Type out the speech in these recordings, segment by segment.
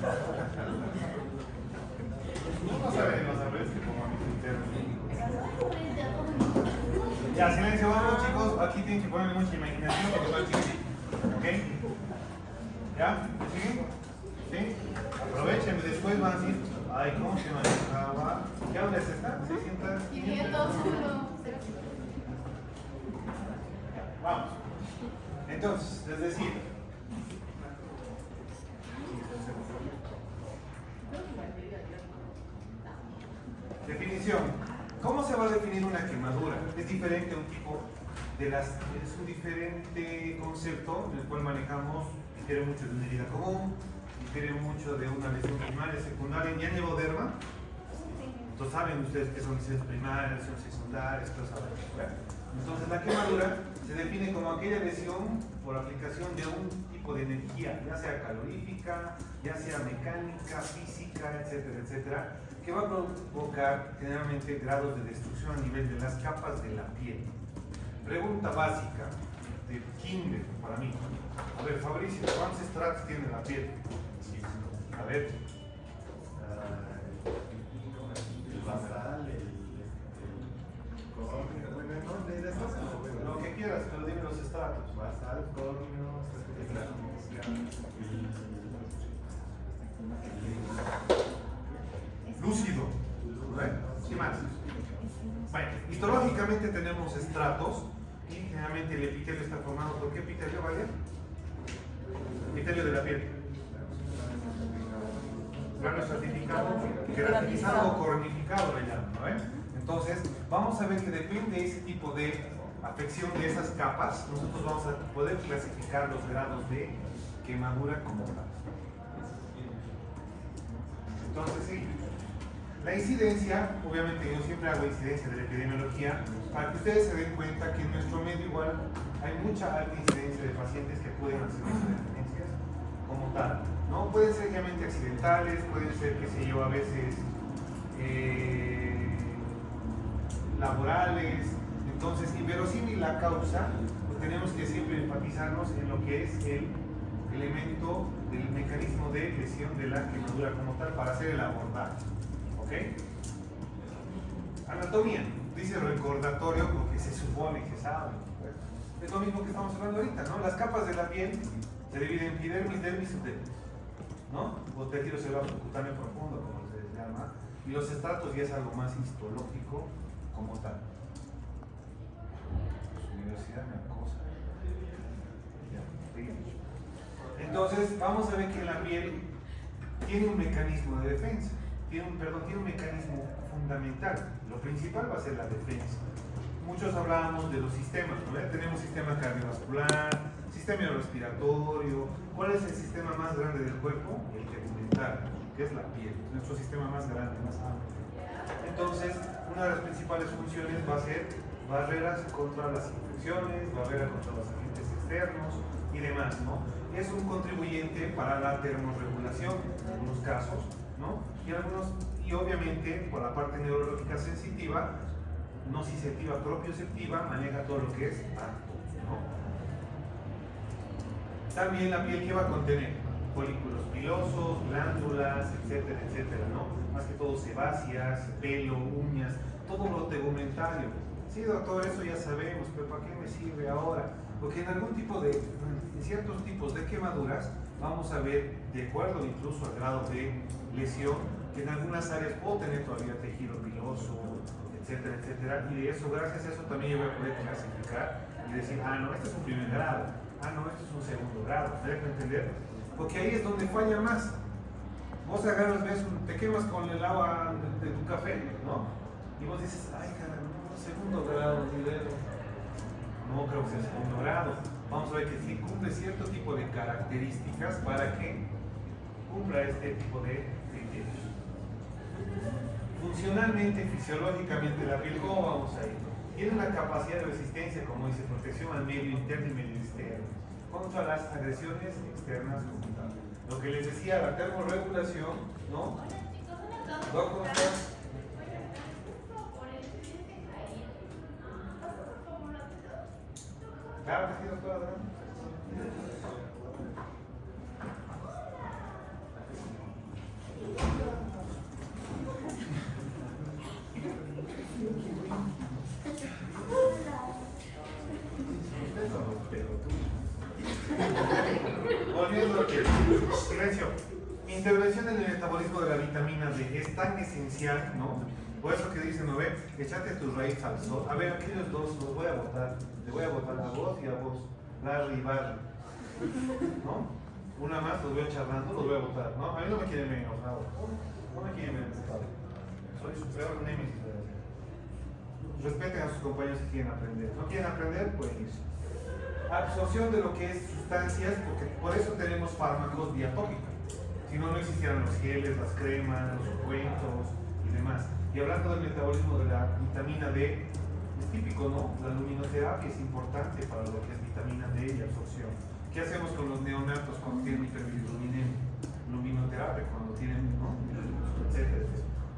No saben los sabores que como a mis internos. Ya, silencio, vamos chicos. Aquí tienen que poner mucha imaginación porque estoy chiquitito. ¿Ok? ¿Ya? ¿Sí? ¿Sí? Aprovechen y después van a decir, ay, ¿cómo se manejaba? ¿Qué dónde es esta? 600, 500. Vamos. Entonces, es decir, definición. ¿Cómo se va a definir una quemadura? Es diferente a un tipo de las... Es un diferente concepto en el cual manejamos, difiere mucho de una herida común, difiere mucho de una lesión primaria, secundaria. ¿Ya llevo derma? Entonces saben ustedes qué son lesiones primarias, lesiones secundarias, todo eso. Entonces la quemadura se define como aquella lesión por aplicación de un tipo de energía, ya sea calorífica, ya sea mecánica, física, etcétera, etcétera, que va a provocar generalmente grados de destrucción a nivel de las capas de la piel. Pregunta básica de kinder para mí. A ver, Fabricio, ¿cuántos estratos tiene la piel? A ver. El basal, Lo que quieras, pero dime los estratos. basal, córneo, Lúcido. ¿Qué más? Bueno, histológicamente tenemos estratos y generalmente el epitelio está formado por qué epitelio, ¿vale? Epitelio de la piel. Grano estratificado, queratinizado o cornificado le llaman, ¿no? Entonces, vamos a ver que depende de ese tipo de afección de esas capas, nosotros vamos a poder clasificar los grados de quemadura como tal. Entonces, sí. La incidencia, obviamente yo siempre hago incidencia de la epidemiología, para que ustedes se den cuenta que en nuestro medio igual hay mucha alta incidencia de pacientes que acuden a servicios de emergencias como tal, ¿no? Pueden ser realmente accidentales, pueden ser, qué sé yo, a veces laborales. Entonces, inverosímil la causa, pues tenemos que siempre enfatizarnos en lo que es el elemento del mecanismo de lesión de la quemadura como tal para hacer el abordaje. ¿Ok? Anatomía, dice recordatorio porque se supone que saben. Es lo mismo que estamos hablando ahorita, ¿no? Las capas de la piel se dividen en epidermis, dermis y subdermis, ¿no? O tejido celular subcutáneo profundo, como se llama, y los estratos ya es algo más histológico como tal. Su universidad me acosa. Entonces, vamos a ver que la piel tiene un mecanismo de defensa. Tiene un mecanismo fundamental. Lo principal va a ser la defensa. Muchos hablábamos de los sistemas, ¿no? Tenemos sistema cardiovascular, sistema respiratorio. ¿Cuál es el sistema más grande del cuerpo? El tegumentario, que es la piel. Es nuestro sistema más grande, más amplio. Entonces, una de las principales funciones va a ser barreras contra las infecciones, barreras contra los agentes externos y demás, ¿no? Es un contribuyente para la termorregulación en algunos casos, ¿no? Y obviamente por la parte neurológica sensitiva, nociceptiva, propioceptiva, maneja todo lo que es acto, ¿no? También la piel que va a contener folículos pilosos, glándulas, etcétera, etcétera, ¿no? Más que todo sebáceas, pelo, uñas, todo lo tegumentario. Sí, doctor, eso ya sabemos, pero ¿para qué me sirve ahora? Porque en ciertos tipos de quemaduras vamos a ver, de acuerdo incluso al grado de lesión, que en algunas áreas puedo tener todavía tejido piloso, etcétera, etcétera, y de eso, gracias a eso también yo voy a poder clasificar y decir, ah, no, este es un primer grado, ah, no, este es un segundo grado, ¿me dejo entender? Porque ahí es donde falla más. Vos agarras, ves, te quemas con el agua de tu café, ¿no? Y vos dices, ay, caramba, segundo grado, nivel. No creo que sea segundo grado. Vamos a ver que sí cumple cierto tipo de características para que cumpla este tipo de criterios. Funcionalmente, fisiológicamente, la piel, ¿cómo vamos a ir? Tiene una capacidad de resistencia, como dice, protección al medio interno y medio externo, contra las agresiones externas como tal. Lo que les decía, la termorregulación, ¿no? ¿Cómo estás? Claro que sí, doctora. Intervención en el metabolismo de la vitamina D es tan esencial, ¿no? Por eso que dicen, ¿no ve? Echate tus raíces al sol. A ver, aquellos dos los voy a votar. Le voy a votar a vos y a vos. Larry y Barry. ¿No? Una más, los voy charlando, los voy a votar. ¿No? A mí no me quieren ver enojado. No me quieren ver enojado. Soy su peor némesis. Respeten a sus compañeros que quieren aprender. ¿No quieren aprender? Pues absorción de lo que es sustancias, porque por eso tenemos fármacos diatópicos. Si no, no existieran los geles, las cremas, los ungüentos y demás. Y hablando del metabolismo de la vitamina D, es típico, ¿no? La luminoterapia es importante para lo que es vitamina D y absorción. ¿Qué hacemos con los neonatos cuando tienen hiperbilirubinemia? Luminoterapia, cuando tienen, ¿no? Etcétera.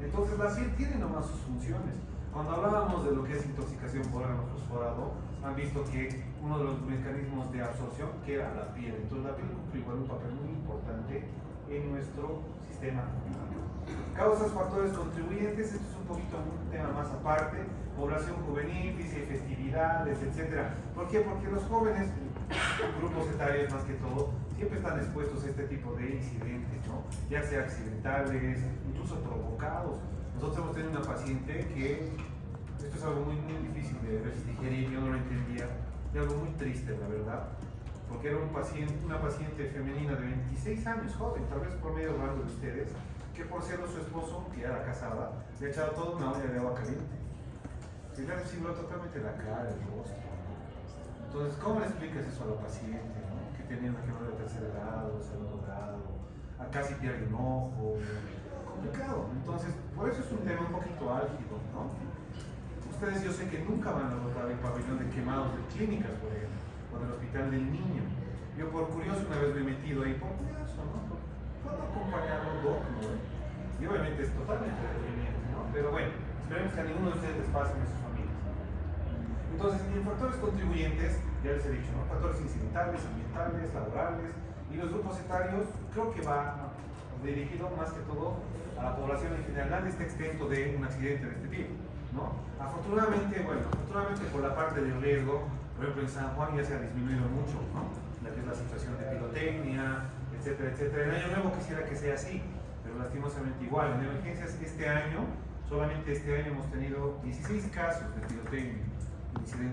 Entonces la piel tiene nomás sus funciones. Cuando hablábamos de lo que es intoxicación por órgano fosforado, han visto que uno de los mecanismos de absorción que era la piel. Entonces la piel cumple igual un papel muy importante en nuestro sistema inmune. Causas, factores contribuyentes, esto es un poquito un tema más aparte, población juvenil, índice de festividades, etc. ¿Por qué? Porque los jóvenes, grupos etarios más que todo, siempre están expuestos a este tipo de incidentes, ¿no? Ya sea accidentales, incluso provocados. Nosotros hemos tenido una paciente que, esto es algo muy, muy difícil de digerir, yo no lo entendía, y algo muy triste, la verdad, porque era una paciente femenina de 26 años, joven, tal vez por medio rango de ustedes, que por ser su esposo, que era casada, le ha echado toda una olla de agua caliente. Y le ha recibido totalmente la cara, el rostro. Entonces, ¿cómo le explicas eso a la paciente, ¿no? Que tenía una quemadura de tercer grado, segundo grado, casi pierde un ojo? Complicado. Entonces, por eso es un tema un poquito álgido, ¿no? Ustedes yo sé que nunca van a notar el pabellón de quemados de clínicas, por ejemplo, o del hospital del niño. Yo por curioso una vez me he metido ahí, por curioso, ¿no? Puedo acompañar a un doc, ¿no? Y obviamente es totalmente deprimente, ¿no? Pero bueno, esperemos que a ninguno de ustedes les pase en sus familias. Entonces, en factores contribuyentes, ya les he dicho, ¿no? Factores incidentales, ambientales, laborales, y los grupos etarios, creo que va dirigido más que todo a la población en general. Nadie está exento de un accidente de este tipo, ¿no? Afortunadamente, por la parte del riesgo, por ejemplo en San Juan ya se ha disminuido mucho, ¿no? La que es la situación de pirotecnia, etcétera, etcétera. En Año Nuevo quisiera que sea así, pero lastimosamente igual. En emergencias solamente este año hemos tenido 16 casos de pirotecnia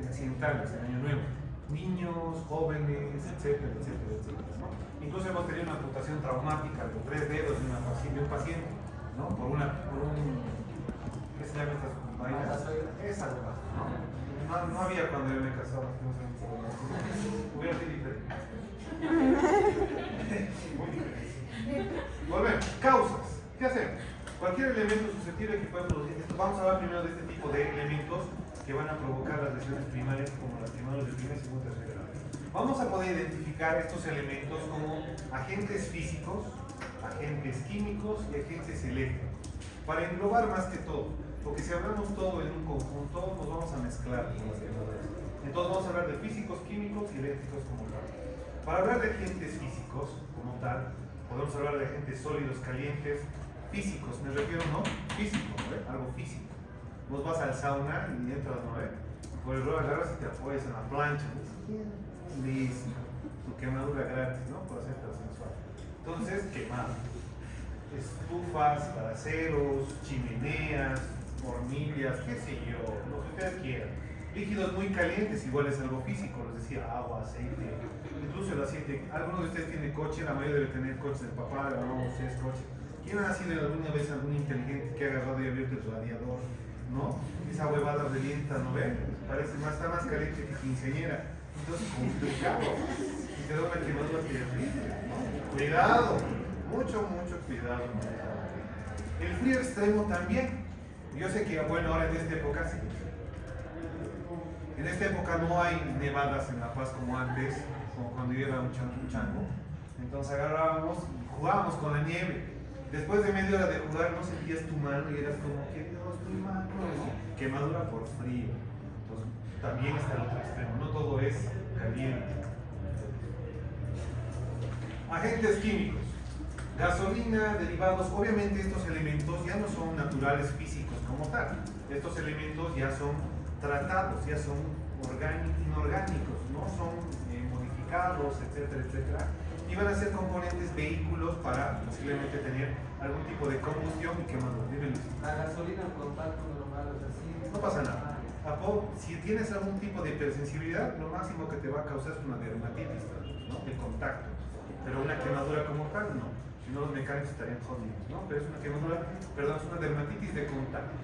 accidentales en Año Nuevo. Niños, jóvenes, etcétera, etcétera, etcétera, ¿no? Incluso hemos tenido una amputación traumática de los 3 dedos de un paciente, ¿no? Por un ¿qué se llama estas vainas? Esa, ¿no? No había cuando yo me casaba, hubiera sido diferente. Muy diferente. Volvemos, causas. ¿Qué hacemos? Cualquier elemento susceptible que pueda producir esto. Vamos a hablar primero de este tipo de elementos que van a provocar las lesiones primarias, como las quemaduras de primer, segundo, tercer grado. Vamos a poder identificar estos elementos como agentes físicos, agentes químicos y agentes eléctricos, para englobar más que todo, porque si hablamos todo en un conjunto, nos vamos a mezclar con las quemaduras. Entonces vamos a hablar de físicos, químicos y eléctricos como tal. Para hablar de agentes físicos como tal, podemos hablar de agentes sólidos, calientes, físicos, me refiero, ¿no? Físico, ¿no? Algo físico. Vos vas al sauna y entras, ¿no? Por el rollo agarras y te apoyas en la plancha. Listo. Tu quemadura gratis, ¿no? Por hacerte sensual. Entonces, quemado. Estufas, braseros, chimeneas, hornillas, qué sé yo, lo que ustedes quieran. Líquidos muy calientes, igual es algo físico, les decía, agua, aceite, incluso el aceite. Algunos de ustedes tienen coche, la mayoría debe tener coches del papá, no, si es coche. ¿Quién ha sido alguna vez algún inteligente que ha agarrado y abierto el radiador? ¿No? Esa huevada revienta, ¿no ven? Parece está más caliente que quinceañera. Entonces, complicado. Y te da una quemadura terrible, ¿no? Cuidado, mucho cuidado. El frío extremo también. Yo sé que, bueno, ahora en esta época sí. En esta época no hay nevadas en La Paz como antes, como cuando yo era un chango. Entonces agarrábamos y jugábamos con la nieve. Después de media hora de jugar no sentías tu mano y eras como que Dios, mi mano, ¿no? Quemadura por frío. Entonces también está el otro extremo, no todo es caliente. Agentes químicos, gasolina, derivados, obviamente estos elementos ya no son naturales físicos como tal. Estos elementos ya son tratados, ya son inorgánicos, no son modificados, etcétera, etcétera. y van a ser componentes vehículos para posiblemente tener algún tipo de combustión y quemadura. Dime, Luis. La gasolina en contacto normal, o sea, sí. No pasa nada. Si tienes algún tipo de hipersensibilidad, lo máximo que te va a causar es una dermatitis, ¿no? De contacto. Pero una quemadura como tal, no. Si no, los mecánicos estarían jodidos, ¿no? Pero es una quemadura, perdón, es una dermatitis de contacto.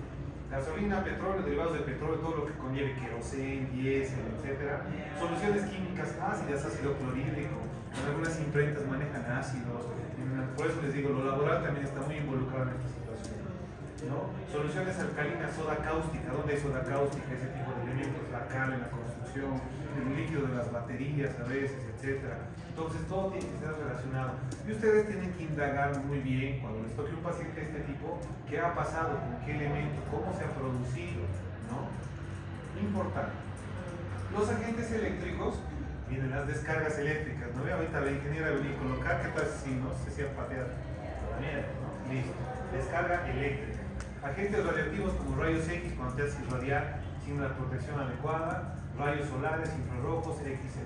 Gasolina, petróleo, derivados de petróleo, todo lo que conlleve queroseno, diésel, etc. Soluciones químicas ácidas, ácido clorhídrico. En algunas imprentas manejan ácidos. Por eso les digo, lo laboral también está muy involucrado en esta situación, ¿no? Soluciones alcalinas, soda cáustica. ¿Dónde hay soda cáustica? Ese tipo de elementos, la cal en la construcción, el líquido de las baterías a veces, etc. Entonces todo tiene que estar relacionado. Y ustedes tienen que indagar muy bien cuando les toque un paciente de este tipo, qué ha pasado, con qué elemento, cómo se ha producido, ¿no? Importante. Los agentes eléctricos, vienen las descargas eléctricas, ¿no? Ahorita la ingeniera venía a colocar, ¿qué tal si no se hacía patear? La mierda, ¿no? Listo. Descarga eléctrica. Agentes radioactivos como rayos X cuando te haces radiar sin la protección adecuada, rayos solares, infrarrojos, XX.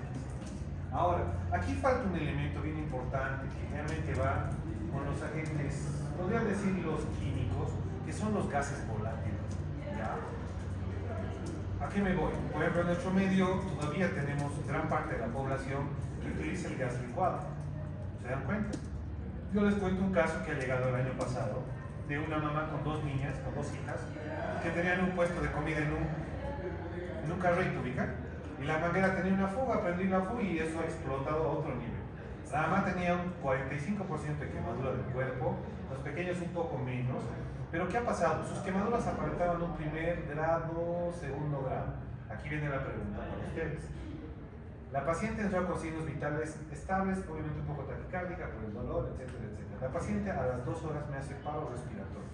Ahora, aquí falta un elemento bien importante que generalmente va con los agentes, podrían decir los químicos, que son los gases volátiles. ¿Ya? ¿A qué me voy? Por ejemplo, en nuestro medio todavía tenemos gran parte de la población que utiliza el gas licuado. ¿Se dan cuenta? Yo les cuento un caso que ha llegado el año pasado de una mamá con dos niñas, con dos hijas, que tenían un puesto de comida en un carrito, ¿ubican? Y la manguera tenía una fuga, prendí la fuga y eso ha explotado a otro nivel. La mamá tenía un 45% de quemadura del cuerpo, los pequeños un poco menos. Pero ¿qué ha pasado? Sus quemaduras aparentaban un primer grado, segundo grado. Aquí viene la pregunta para ustedes. La paciente entró con signos vitales estables, obviamente un poco taquicárdica por el dolor, etcétera, etcétera. La paciente a las 2 horas me hace paro respiratorio.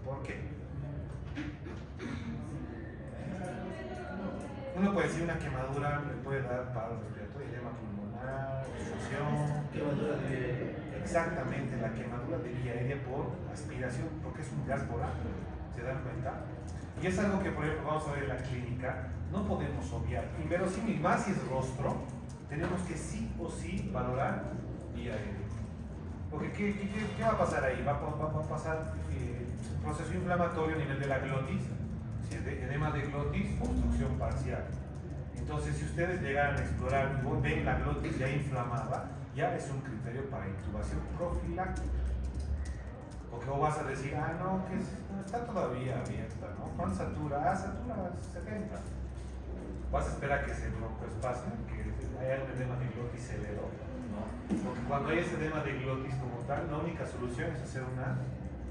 ¿Por qué? Uno puede decir una quemadura le puede dar paro respiratorio, edema pulmonar, obstrucción. Quemadura de... Exactamente, la quemadura de vía aérea por aspiración, porque es un gas volátil, ¿se dan cuenta? Y es algo que, por ejemplo, vamos a ver en la clínica, no podemos obviar. Inverosímil, más si es rostro, tenemos que sí o sí valorar vía aérea. Porque, ¿qué va a pasar ahí? Va a pasar un proceso inflamatorio a nivel de la glotis, si es de edema de glotis, obstrucción parcial. Entonces, si ustedes llegaran a explorar y ven la glotis ya inflamada, ya es un criterio para intubación profiláctica. Porque vos vas a decir, no, que está todavía abierta, ¿no? ¿Cuánto satura? Satura 70. Vas a esperar que se broncoespasme, que haya un edema de glotis severo, ¿no? Porque cuando hay ese edema de glotis como tal, la única solución es hacer una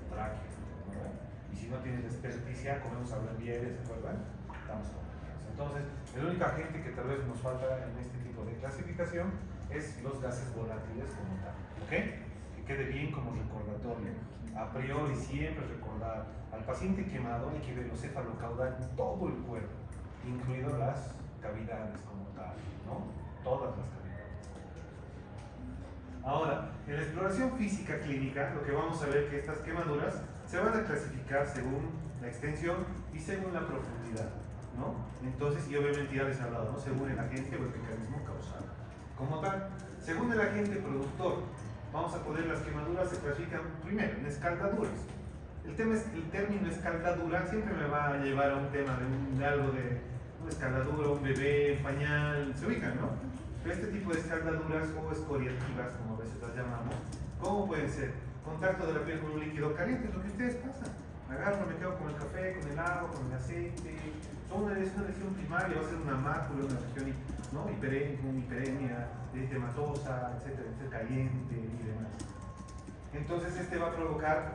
tráquea, ¿no? Y si no tienes desperdicia, comemos ablambieres, ¿se acuerdan? Estamos complicados. Entonces, el único agente que tal vez nos falta en este tipo de clasificación es los gases volátiles como tal, ¿ok? Que quede bien como recordatorio. A priori siempre recordar al paciente quemado hay que ver el cefalocaudal en todo el cuerpo, incluido las cavidades como tal, ¿no? Todas las cavidades. Ahora, en la exploración física clínica, lo que vamos a ver es que estas quemaduras se van a clasificar según la extensión y según la profundidad, ¿no? Entonces, y obviamente ya les he hablado, ¿no? Según el agente o el mecanismo causal. Como tal, según el agente productor, vamos a poner las quemaduras se clasifican primero en escaldaduras. El término escaldadura siempre me va a llevar a un tema de algo de una escaldadura, un bebé, pañal, se ubican, ¿no? Pero este tipo de escaldaduras o escoriativas, como a veces las llamamos, ¿cómo pueden ser? Contacto de la piel con un líquido caliente, es lo que ustedes pasan. Agarro, me quedo con el café, con el agua, con el aceite. Es una lesión primaria, va a ser una mácula, una región, ¿no? Hiperemia, erytematosa, etcétera, etcétera, caliente y demás. Entonces este va a provocar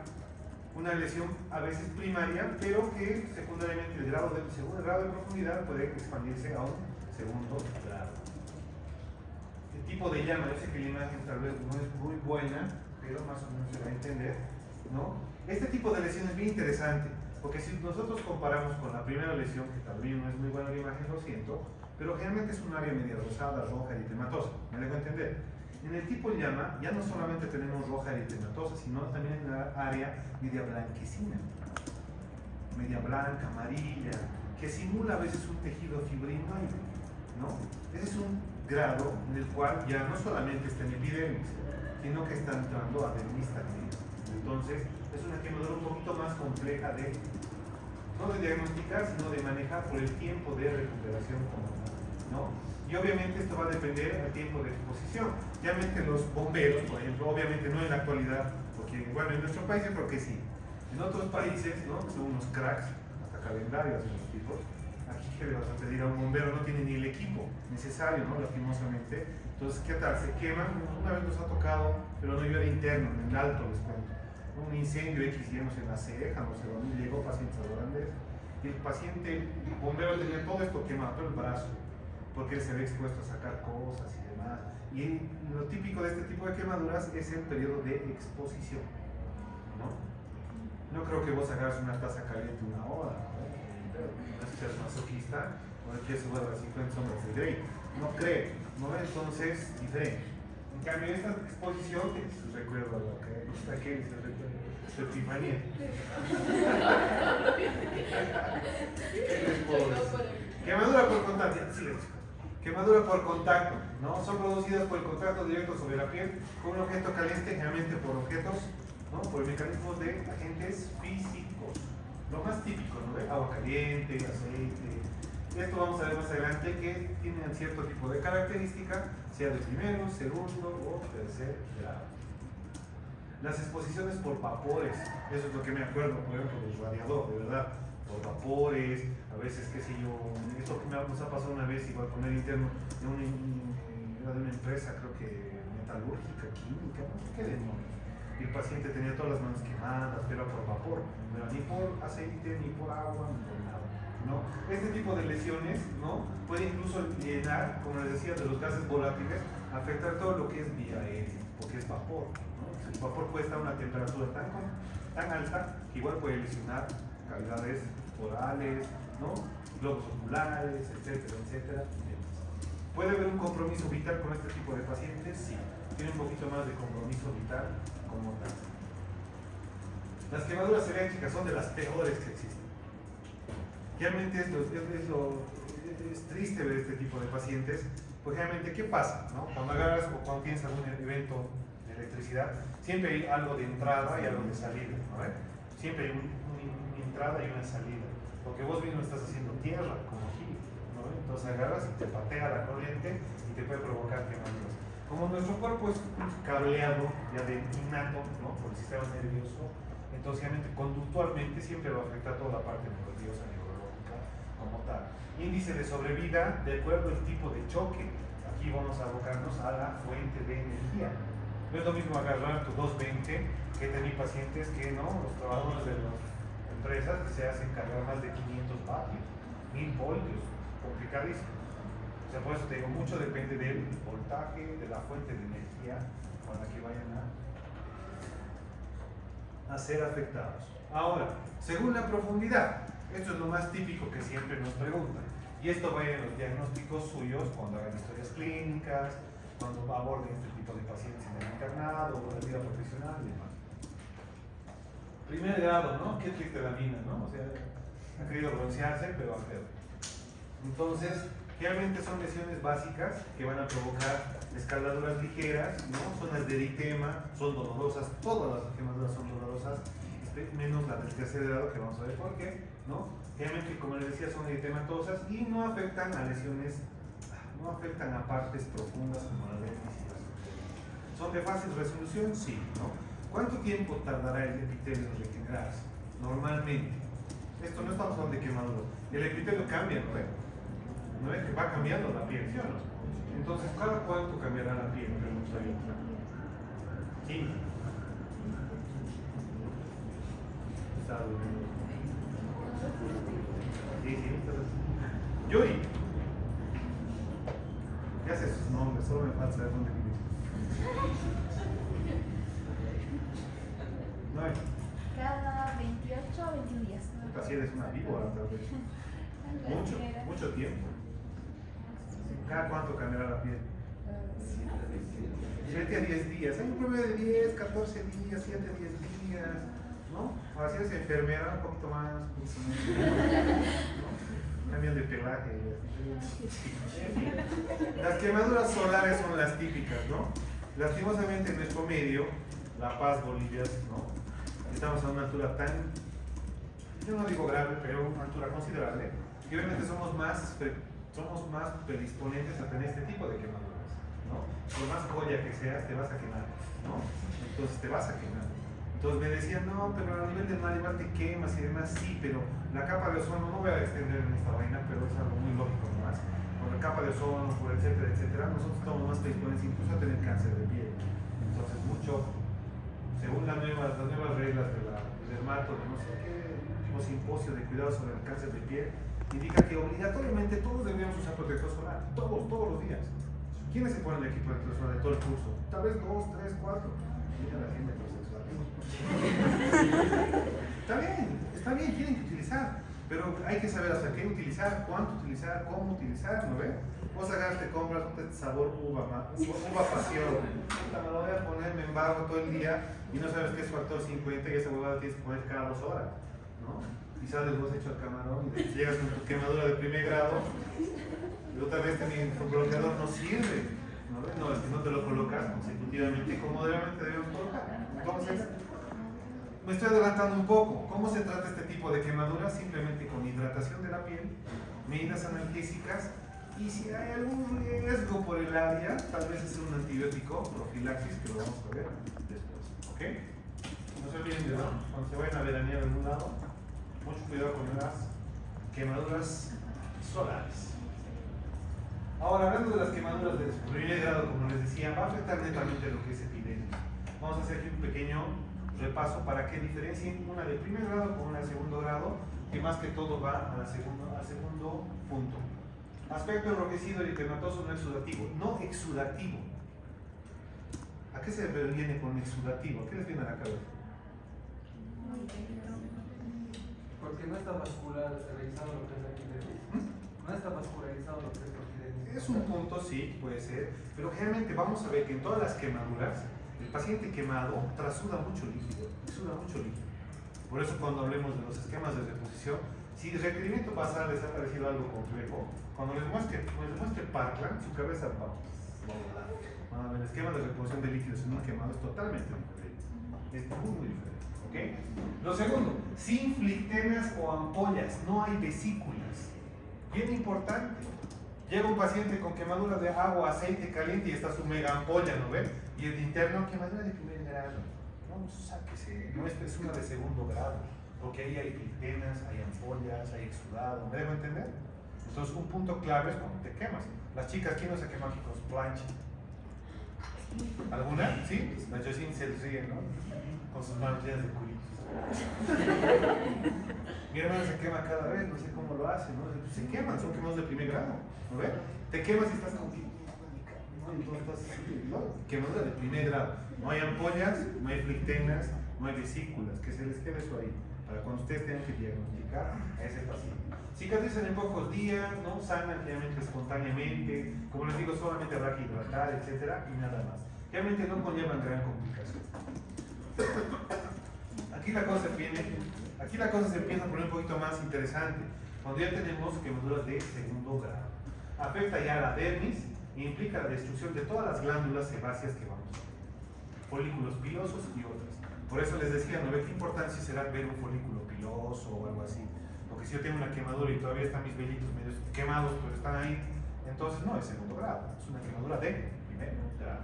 una lesión a veces primaria, pero que secundariamente el segundo grado de profundidad puede expandirse a un segundo grado. El tipo de llama, yo sé que la imagen tal vez no es muy buena, pero más o menos se va a entender, ¿no? Este tipo de lesión es bien interesante, porque si nosotros comparamos con la primera lesión, que también no es muy buena la imagen, lo siento, pero generalmente es un área media rosada, roja, eritematosa, ¿me dejo entender? En el tipo llama ya no solamente tenemos roja eritematosa, sino también una área media blanquecina, media blanca, amarilla, que simula a veces un tejido fibrinoide, ¿no? Ese es un grado en el cual ya no solamente está en epidermis, sino que está entrando a dermis también. Entonces, es una quemadura un poquito más compleja de, no de diagnosticar, sino de manejar por el tiempo de recuperación como tal, ¿no? Y obviamente esto va a depender del tiempo de exposición. Realmente los bomberos, por ejemplo, obviamente no en la actualidad, porque bueno, en nuestro país yo creo que sí. En otros países, ¿no? Son unos cracks, hasta calendarios en los tipos. Aquí que le vas a pedir a un bombero, no tiene ni el equipo necesario, ¿no? Lastimosamente. Entonces, ¿qué tal? Se queman. Una vez nos ha tocado, pero no yo era interno, en el alto les cuento. Un incendio X, digamos, en la ceja, no sé dónde, llegó pacientes a grandes. Y el paciente, el bombero tenía todo esto quemado, todo el brazo, porque él se ve expuesto a sacar cosas y demás. Y lo típico de este tipo de quemaduras es el periodo de exposición, ¿no? No creo que vos agarres una taza caliente una hora, ¿no? No sé si eres masoquista o el que sube a las 50 sombras de Grey. No creo, ¿no? Entonces, diferente. En cambio, esta exposición, que recuerdo lo que está aquí, se recuerda, su epifanía. Quemadura por contacto, silencio. Quemadura por contacto, ¿no? Son producidas por el contacto directo sobre la piel con un objeto caliente, generalmente por objetos, ¿no? Por mecanismos de agentes físicos. Lo más típico, ¿no? Agua caliente, aceite. Esto vamos a ver más adelante que tienen cierto tipo de característica, sea de primero, segundo o tercer grado. Las exposiciones por vapores, eso es lo que me acuerdo, por ejemplo, del radiador, de verdad, por vapores, a veces, qué sé yo, esto que nos ha pasado una vez, igual con el interno, era de una empresa, creo que metalúrgica, química, no sé qué demonios. Y el paciente tenía todas las manos quemadas, pero por vapor, no era ni por aceite, ni por agua, ni por nada, ¿no? Este tipo de lesiones, ¿no? Puede incluso llenar, como les decía, de los gases volátiles, afectar todo lo que es vía aérea, porque es vapor, ¿no? El vapor puede estar a una temperatura tan alta que igual puede lesionar cavidades orales, ¿no? Globos oculares, etcétera, etcétera. ¿Puede haber un compromiso vital con este tipo de pacientes? Sí. Tiene un poquito más de compromiso vital como tal. Las quemaduras eléctricas son de las peores que existen. Realmente es triste ver este tipo de pacientes, porque realmente, ¿qué pasa? ¿No? Cuando agarras o cuando tienes algún evento de electricidad, siempre hay algo de entrada y algo de salida, ¿no? Siempre hay una entrada y una salida, porque vos mismo estás haciendo tierra, como aquí, ¿no? Entonces agarras y te patea la corriente y te puede provocar quemaduras. Como nuestro cuerpo es cableado ya de innato, ¿no? Por el sistema nervioso, entonces realmente conductualmente siempre va a afectar toda la parte nerviosa, neurológica, como tal. Índice de sobrevida de acuerdo al tipo de choque. Aquí vamos a abocarnos a la fuente de energía. No es lo mismo agarrar tu 220 que tener pacientes que no, los trabajadores de las empresas que se hacen cargar más de 500 vatios, 1000 voltios, complicadísimo. O sea, por eso te digo, mucho depende del voltaje, de la fuente de energía con la que vayan a ser afectados. Ahora, según la profundidad, esto es lo más típico que siempre nos preguntan. Y esto va a ir en los diagnósticos suyos cuando hagan historias clínicas, cuando aborden este tipo de pacientes en el internado o en la vida profesional y demás. Primer grado, ¿no? Qué triste la mina, ¿no? O sea, ha querido broncearse, pero a feo. Entonces, realmente son lesiones básicas que van a provocar escaldaduras ligeras, ¿no? Zonas de eritema, son dolorosas, todas las quemaduras son dolorosas, menos la del tercer grado, que vamos a ver por qué, ¿no? Realmente, como les decía, son eritematosas y no afectan a lesiones, no afectan a partes profundas como la dermis y las arterias. ¿Son de fácil resolución? Sí, ¿no? ¿Cuánto tiempo tardará el epitelio en regenerarse? Normalmente. Esto no estamos hablando de quemadura. El epitelio cambia, ¿no? ¿No es que va cambiando la piel, ¿sí o no? Entonces, ¿cada cuánto cambiará la piel? Pregunta yo. Sí. Está durmiendo. Sí. Yuri. ¿Qué hace sus nombres? Solo me falta saber dónde vive. No hay. Cada 28 o 21 días. Así eres una víbora, tal vez. Mucho tiempo. ¿Cada cuánto cambiará la piel? 7 a 10 días. Hay un promedio de 10, 14 días, 7 a 10 días, ¿no? O así es enfermera, un poquito más. ¿No? cambian de pelaje. Las quemaduras solares son las típicas, ¿no? Lastimosamente en nuestro medio, La Paz, Bolivia, ¿no? Estamos a una altura tan, yo no digo grave, pero una altura considerable, y obviamente somos más predisponentes a tener este tipo de quemaduras, ¿no? Por más joya que seas, te vas a quemar, ¿no? Entonces te vas a quemar. Entonces me decían, no, pero a nivel del mar igual te quemas y demás, sí, pero la capa de ozono, no voy a extender en esta vaina, pero es algo muy lógico nomás. Por la capa de ozono, por etcétera, etcétera, nosotros estamos más predispuestos incluso a tener cáncer de piel. Entonces, mucho, según las nuevas reglas del dermato, de no sé qué, último simposio de cuidado sobre el cáncer de piel, indica que obligatoriamente todos debemos usar protector solar, todos los días. ¿Quiénes se ponen el equipo de protector solar de todo el curso? Tal vez 2, 3, 4. Mira la gente heterosexual. Está bien, tienen que utilizar, pero hay que saber hasta qué utilizar, cuánto utilizar, cómo utilizar, ¿no ves? Vos agarras, te compras un sabor uva pasión, me lo voy a poner, me embargo todo el día y no sabes qué es factor 50 y esa huevada tienes que poner cada 2 horas, ¿no? Y sales vos hecho al camarón y llegas con tu quemadura de primer grado y otra vez tu bloqueador no sirve, ¿no ves? No, es que no te lo colocas consecutivamente como realmente debemos colocar. Entonces, me estoy adelantando un poco. ¿Cómo se trata este tipo de quemaduras? Simplemente con hidratación de la piel, medidas analgésicas y si hay algún riesgo por el área, tal vez es un antibiótico, profilaxis, que lo vamos a ver después. ¿Ok? No se olviden de eso. Cuando se vayan a veranear en un lado, mucho cuidado con las quemaduras solares. Ahora, hablando de las quemaduras de primer grado, como les decía, va a afectar netamente lo que es epidermis. Vamos a hacer aquí un pequeño repaso para que diferencien una de primer grado con una de segundo grado, que más que todo va al segundo punto. Aspecto enrojecido, eritematoso, no exudativo. No exudativo. ¿A qué se viene con exudativo? ¿Qué les viene a la cabeza? Porque no está vascularizado lo que es la epidermis. No está vascularizado lo que es la epidermis. Es un punto, sí, puede ser, pero generalmente vamos a ver que en todas las quemaduras el paciente quemado trasuda mucho líquido, suda mucho líquido. Por eso cuando hablemos de los esquemas de reposición, si el requerimiento basal les ha parecido algo complejo, cuando les muestre Parkland, su cabeza va a volar. El esquema de reposición de líquidos en un quemado es totalmente diferente. Es muy diferente. ¿Okay? Lo segundo, sin flictenas o ampollas, no hay vesículas. Bien importante. Llega un paciente con quemadura de agua, aceite caliente y está su mega ampolla, ¿no ven? Y el interno, quemadura de primer grado. No, sáquese, no, es una de segundo grado, porque ahí hay flictenas, hay ampollas, hay exudado, ¿me dejo entender? Entonces, un punto clave es cuando te quemas. Las chicas, ¿quién no se quema con su plancha? ¿Alguna? ¿Sí? La Josine se ríe, ¿no? Con sus manos llenas de culitos. Mi hermana se quema cada vez, no sé cómo lo hace, ¿no? Se queman, son quemados de primer grado, ¿no ves? Te quemas y estás con... Quemadura de primer grado. No hay ampollas, no hay flictenas, no hay vesículas, que se les quede eso ahí, para cuando ustedes tengan que diagnosticar a ese paciente. Cicatrizan en pocos días, ¿no? Sanan realmente espontáneamente, como les digo, solamente habrá que hidratar, etcétera, y nada más. Realmente no conllevan gran complicación. Aquí la cosa se empieza a poner un poquito más interesante, cuando ya tenemos quemaduras de segundo grado. Afecta ya la dermis e implica la destrucción de todas las glándulas sebáceas que vamos a ver, folículos pilosos y otras. Por eso les decía, ¿no ve qué importancia será ver un folículo piloso o algo así? Porque si yo tengo una quemadura y todavía están mis vellitos medio quemados, pero están ahí, entonces no es segundo grado, es una quemadura de primer grado.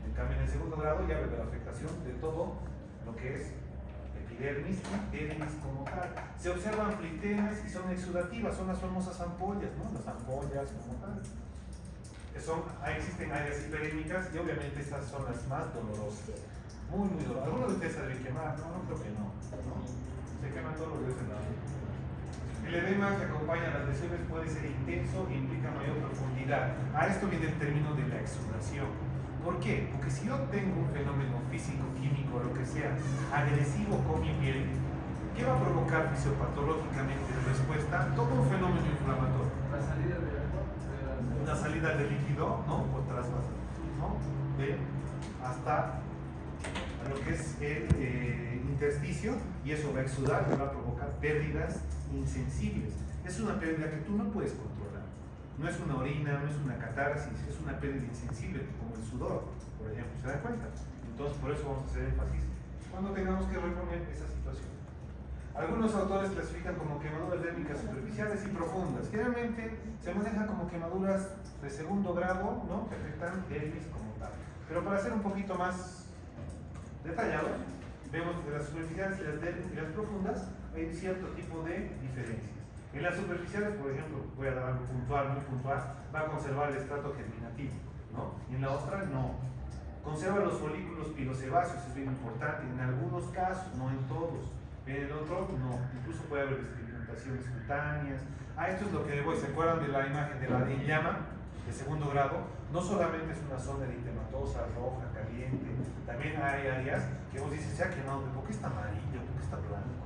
En cambio, en el segundo grado ya ve la afectación de todo lo que es epidermis y dermis como tal. Se observan flictenas y son exudativas, son las famosas ampollas, ¿no? Las ampollas como tal. Existen áreas hiperémicas y obviamente estas son las más dolorosas. Muy dolorosas. ¿Alguno de ustedes sabe quemar? No, creo que no. Se queman todos los días en la vida. El edema que acompaña a las lesiones puede ser intenso e implica mayor profundidad. A esto viene el término de la exudación. ¿Por qué? Porque si yo tengo un fenómeno físico, químico, lo que sea, agresivo con mi piel, ¿qué va a provocar fisiopatológicamente en respuesta? Todo un fenómeno inflamatorio. La salida de agua. Una salida de líquido, ¿no? Por trasvase, ¿no? Hasta lo que es el intersticio, y eso va a exudar y va a provocar pérdidas insensibles. es una pérdida que tú no puedes controlar. No es una orina, no es una catarsis, es una pérdida insensible, como el sudor, por ejemplo, ¿se dan cuenta? Entonces, por eso vamos a hacer énfasis cuando tengamos que reponer esa situación. Algunos autores clasifican como quemaduras dérmicas superficiales y profundas. Generalmente se maneja como quemaduras de segundo grado, ¿no? Que afectan dermis como tal. Pero para ser un poquito más detallados, vemos que las superficiales y las dermis y las profundas hay cierto tipo de diferencias. En las superficiales, por ejemplo, voy a dar algo puntual, muy puntual, va a conservar el estrato germinativo, ¿no? Y en la otra no. Conserva los folículos pilosebáceos, es bien importante, en algunos casos, no en todos. En el otro, no. Incluso puede haber despigmentaciones cutáneas. Esto es lo que voy. ¿Se acuerdan de la imagen de la en llama de segundo grado? No solamente es una zona eritematosa, roja, caliente. También hay áreas que vos dices, se ha quemado. ¿Por qué está amarillo? ¿Por qué está blanco?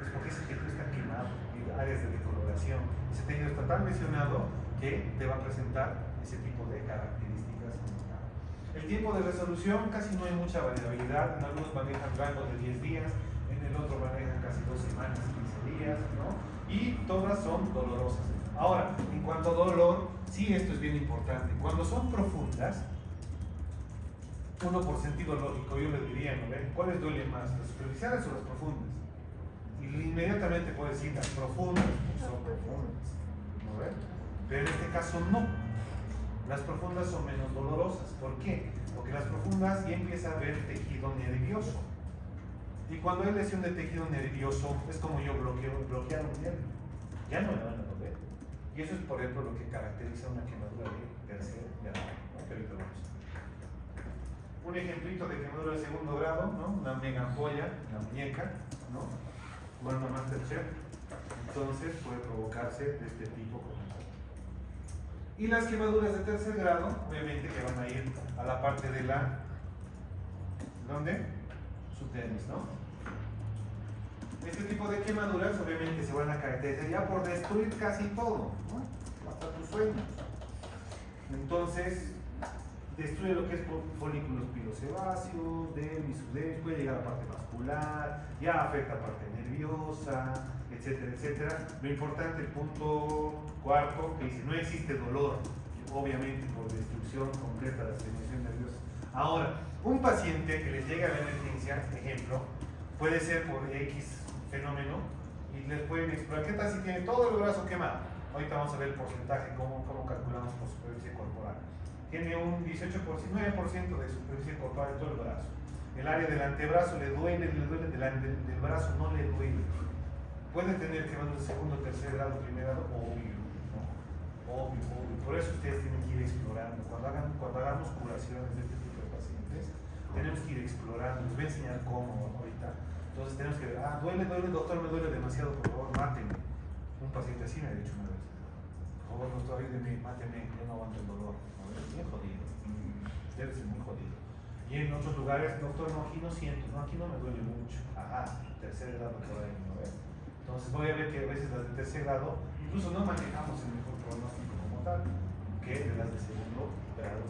Es porque ese tejido está quemado. Hay áreas de decoloración. Ese tejido está tan lesionado que te va a presentar ese tipo de características. El tiempo de resolución casi no hay mucha variabilidad. En algunos manejan rangos de 10 días. En el otro manejan casi 2 semanas, 15 días, ¿no? Y todas son dolorosas. Ahora, en cuanto a dolor, sí, esto es bien importante. Cuando son profundas, uno por sentido lógico, yo le diría, ¿no ven? ¿Cuáles duelen más, las superficiales o las profundas? Y inmediatamente puedo decir, las profundas son profundas, ¿no ven? Pero en este caso no. Las profundas son menos dolorosas. ¿Por qué? Porque las profundas ya empieza a haber tejido nervioso. Y cuando hay lesión de tejido nervioso, es como yo bloquear un nervio. Ya no me van a doler. Y eso es, por ejemplo, lo que caracteriza una quemadura de tercer grado, ¿no? Que ahorita vamos a ver. Un ejemplito de quemadura de segundo grado, ¿no? Una mega ampolla en la muñeca, ¿no? Jugando Masterchef. Entonces puede provocarse de este tipo. Y las quemaduras de tercer grado, obviamente que van a ir a la parte de la... ¿Dónde? Subdermis, ¿no? Este tipo de quemaduras obviamente se van a caracterizar ya por destruir casi todo, ¿no? Hasta tus sueños. Entonces, destruye lo que es folículos pilosebáceos, dermis, subdermis, puede llegar a la parte vascular, ya afecta a la parte nerviosa, etcétera, etcétera. Lo importante, el punto cuarto, que dice, no existe dolor, obviamente por destrucción completa de la terminación nerviosa. Ahora, un paciente que les llega a la emergencia, ejemplo, puede ser por X fenómeno y les pueden explorar. ¿Qué tal si tiene todo el brazo quemado? Ahorita vamos a ver el porcentaje, cómo calculamos por superficie corporal. Tiene un 18%, 9% de superficie corporal de todo el brazo. El área del antebrazo le duele, del brazo no le duele. Puede tener quemaduras de segundo, tercer grado, primer grado, obvio, ¿no? Obvio. Por eso ustedes tienen que ir explorando. Cuando hagamos curaciones de este tipo de pacientes, tenemos que ir explorando. Les voy a enseñar cómo ahorita. Entonces tenemos que ver, duele, doctor, me duele demasiado, por favor, máteme. Un paciente así me ha dicho una vez. Por favor, doctor, ayúdeme, máteme, yo no aguanto el dolor. Es bien jodido. Debe ser muy jodido. Y en otros lugares, doctor, no, aquí no siento, no, aquí no me duele mucho. Tercer grado por ahí, ¿no ves? Entonces voy a ver que a veces las de tercer grado, incluso no manejamos el mejor pronóstico como tal, que de las de segundo grado.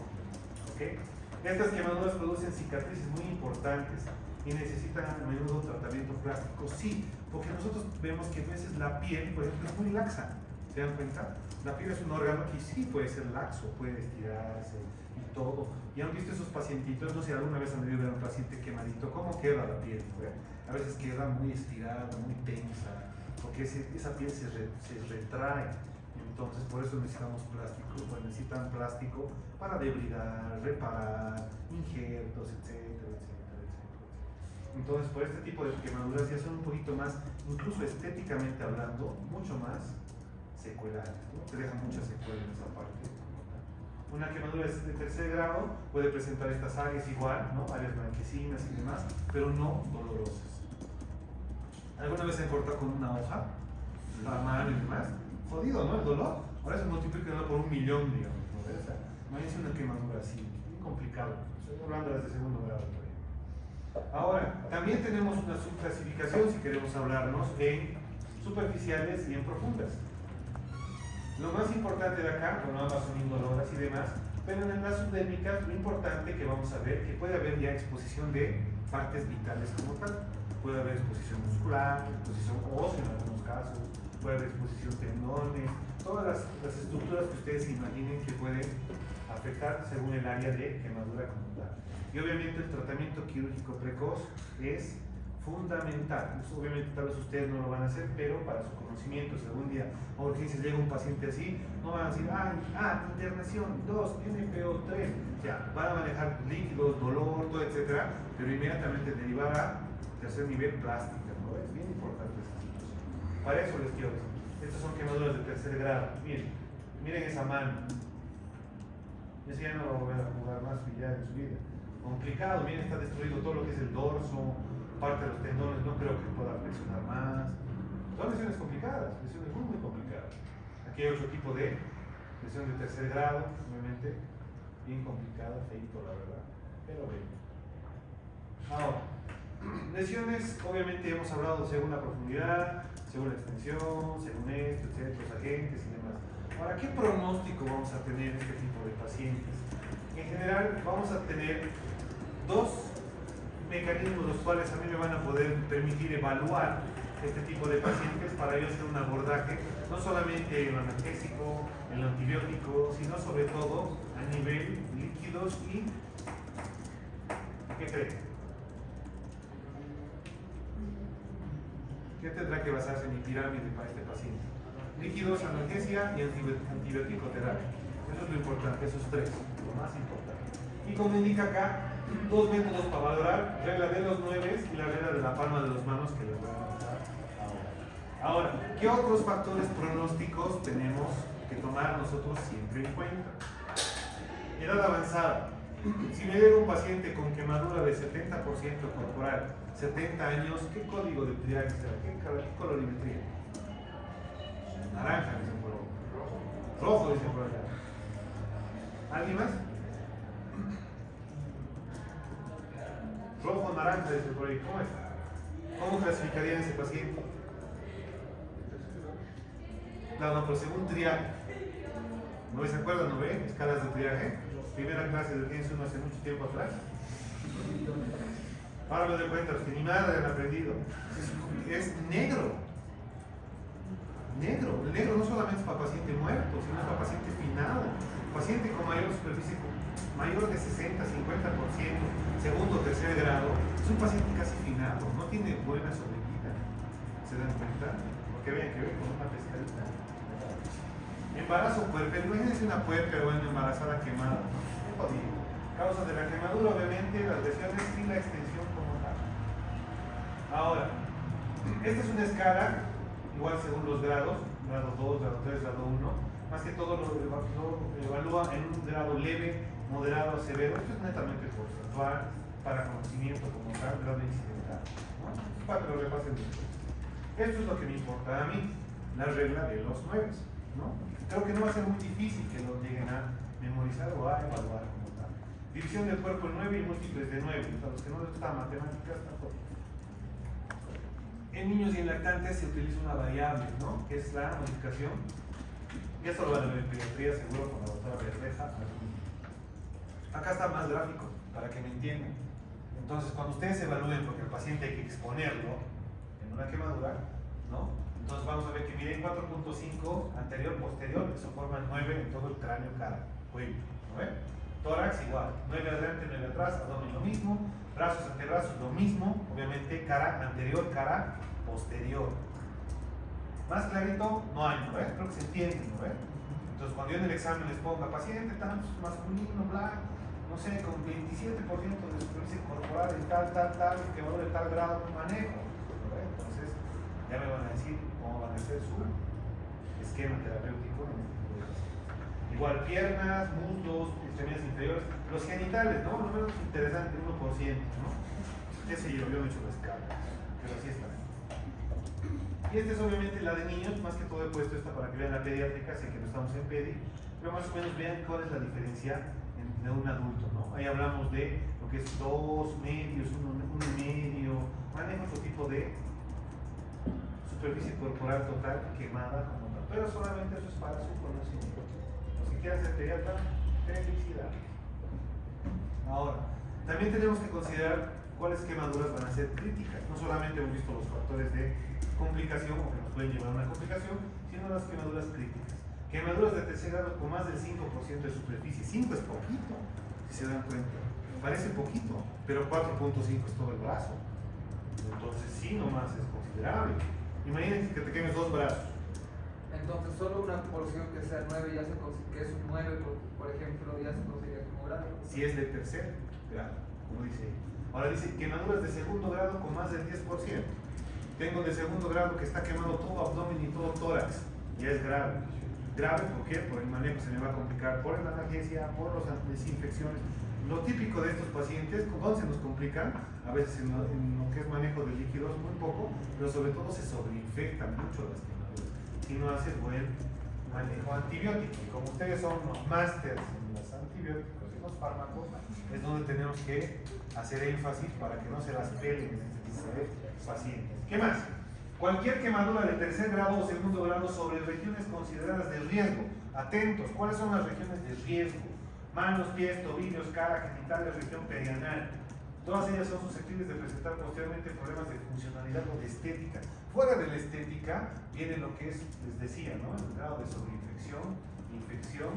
¿Okay? Estas quemaduras producen cicatrices muy importantes y necesitan a menudo tratamiento plástico. Sí, porque nosotros vemos que a veces la piel, por ejemplo, es muy laxa. ¿Se dan cuenta? La piel es un órgano que sí puede ser laxo, puede estirarse y todo. Y han visto esos pacientitos, no sé, alguna vez han debido ver a un paciente quemadito, ¿cómo queda la piel? A veces queda muy estirada, muy tensa, porque esa piel se retrae. Entonces, por eso necesitamos plástico, pues necesitan plástico para debridar, reparar, injertos, etcétera. Entonces, por este tipo de quemaduras ya son un poquito más, incluso estéticamente hablando, mucho más secuelares, ¿no? Te dejan muchas secuelas en esa parte. Una quemadura de tercer grado puede presentar estas áreas igual, ¿no? Áreas blanquecinas y demás, pero no dolorosas. ¿Alguna vez se corta con una hoja? La mano y demás. Jodido, ¿no? El dolor. Ahora se multiplica por 1 millón, digamos, ¿no? O sea, no es una quemadura así, muy complicado. Estoy hablando de las de segundo grado. Ahora, también tenemos una subclasificación, si queremos hablarnos, en superficiales y en profundas. Lo más importante de acá, bueno, ambas son indoloras y demás, Pero en las subdérmicas, lo importante que vamos a ver que puede haber ya exposición de partes vitales como tal. Puede haber exposición muscular, exposición ósea en algunos casos, puede haber exposición tendones, todas las estructuras que ustedes se imaginen que pueden afectar según el área de quemadura como tal. Y obviamente el tratamiento quirúrgico precoz es fundamental. Pues obviamente tal vez ustedes no lo van a hacer, pero para su conocimiento, si algún día a urgencias llega un paciente así, no van a decir, internación, 2, NPO, 3, ya, van a manejar líquidos, dolor, todo, etcétera, pero inmediatamente derivar a tercer nivel plástica, ¿no? Es bien importante esa situación. Para eso les quiero decir, estas son quemaduras de tercer grado. Miren esa mano. Ese ya no va a volver a jugar más billar en su vida. Complicado, miren, está destruido todo lo que es el dorso, parte de los tendones, no creo que pueda flexionar más. Son lesiones complicadas, lesiones muy complicadas. Aquí hay otro tipo de lesión de tercer grado, obviamente, bien complicada, feito la verdad, pero bien. Ahora, lesiones, obviamente hemos hablado según la profundidad, según la extensión, según esto, etcétera, los agentes y demás. Ahora, ¿qué pronóstico vamos a tener en este tipo de pacientes? En general, vamos a tener dos mecanismos los cuales a mí me van a poder permitir evaluar este tipo de pacientes para yo hacer un abordaje no solamente en lo analgésico, en lo antibiótico, sino sobre todo a nivel líquidos y ¿qué creen? ¿Qué tendrá que basarse mi pirámide para este paciente? Líquidos, analgesia y antibiótico terapia. Eso es lo importante, esos tres, lo más importante. Y como indica acá, dos métodos para valorar, regla de los 9 y la regla de la palma de las manos que les voy a mostrar ahora. Ahora, ¿qué otros factores pronósticos tenemos que tomar nosotros siempre en cuenta? Edad avanzada. Si me llega un paciente con quemadura de 70% corporal, 70 años, ¿qué código de triaje será? ¿Qué colorimetría? Naranja, dicen por ahí. Rojo, dicen por allá. ¿Alguien más? Rojo, naranja, dice por ahí. ¿Cómo es? ¿Cómo clasificarían ese paciente? No, pero según triaje. ¿No se acuerdan, no ven? Escalas de triaje. Primera clase de urgencia uno hace mucho tiempo atrás. Ahora me doy cuenta, los que ni madre han aprendido. Es negro. Negro. El negro no solamente es para paciente muerto, sino para paciente finado. Paciente con mayor superficie, mayor de 60, 50%, segundo o tercer grado, es un paciente casi finado, no tiene buena sobrevida. ¿Se dan cuenta? Porque vean que ven con una pescadita. Embarazo puerperal, imagínense una puerpera o una embarazada quemada. Es jodido. Causa de la quemadura, obviamente, las lesiones y la extensión como tal. Ahora, esta es una escala, igual según los grados, grado 2, grado 3, grado 1. Más que todo lo evalúa en un grado leve, moderado, severo. Esto es netamente porcentual, para conocimiento como tal, grado incidental, ¿no? Para que lo repasen después. Esto es lo que me importa a mí, la regla de los 9, ¿no? Creo que no va a ser muy difícil que lo lleguen a memorizar o a evaluar como tal. División del cuerpo en 9 y múltiples de 9. Para los que no les gustan matemáticas, tampoco. En niños y en lactantes se utiliza una variable, ¿no? Que es la modificación. Y esto lo van a ver en pediatría, seguro, con la doctora Berleja. Acá está más gráfico, para que me entiendan. Entonces, cuando ustedes evalúen, porque el paciente hay que exponerlo en una quemadura, ¿no? Entonces vamos a ver que miden 4.5 anterior, posterior, eso forma 9 en todo el cráneo, cara, cuello, ¿no ven? Tórax igual, 9 adelante, 9 atrás, abdomen lo mismo, brazos, antebrazos lo mismo, obviamente cara anterior, cara posterior. Más clarito no hay, ¿no ven? Creo que se entiende, ¿no ven? Entonces cuando yo en el examen les ponga paciente tanto masculino, blanco, no sé, con 27% de superficie corporal en tal, quemadura de tal grado, manejo, ¿no ven? Entonces ya me van a decir cómo van a hacer su esquema terapéutico. Igual piernas, muslos, extremidades inferiores, los genitales, ¿no? Lo menos interesante, 1%, ¿no? Qué sé yo no he hecho la escala, pero así está. Y esta es obviamente la de niños, más que todo he puesto esta para que vean la pediátrica, sé que no estamos en pedi, pero más o menos vean cuál es la diferencia de un adulto, ¿no? Ahí hablamos de lo que es 2 medios, 1,5, manejo otro tipo de superficie corporal total quemada como tal, pero solamente eso es para su conocimiento. Los que quieran ser pediatra, Felicidades. Ahora, también tenemos que considerar cuáles quemaduras van a ser críticas. No solamente hemos visto los factores de complicación o que nos pueden llevar a una complicación, sino las quemaduras críticas. Quemaduras de tercer grado con más del 5% de superficie. 5 es poquito, si se dan cuenta. Parece poquito, pero 4.5 es todo el brazo. Entonces sí, nomás es considerable. Imagínense que te quemes 2 brazos. Entonces solo una porción que sea 9 ya se que es un 9, por ejemplo, ya se considera como grado. Si es de tercer grado, como dice ahí. Ahora dice quemaduras de segundo grado con más del 10%. Tengo de segundo grado que está quemado todo abdomen y todo tórax. Ya es grave. Grave, ¿por qué? Por el manejo se me va a complicar, por la analgesia, por las desinfecciones. Lo típico de estos pacientes, ¿dónde se nos complican? A veces en lo que es manejo de líquidos, muy poco, pero sobre todo se sobreinfectan mucho las quemaduras. Si no haces buen manejo antibiótico, y como ustedes son los másters en los antibióticos y los fármacos, es donde tenemos que hacer énfasis para que no se las peleen este pacientes. ¿Qué más? Cualquier quemadura de tercer grado o segundo grado sobre regiones consideradas de riesgo. Atentos, ¿cuáles son las regiones de riesgo? Manos, pies, tobillos, cara, genitales, región perianal. Todas ellas son susceptibles de presentar posteriormente problemas de funcionalidad o de estética. Fuera de la estética viene lo que es, les decía, ¿no? El grado de sobreinfección, infección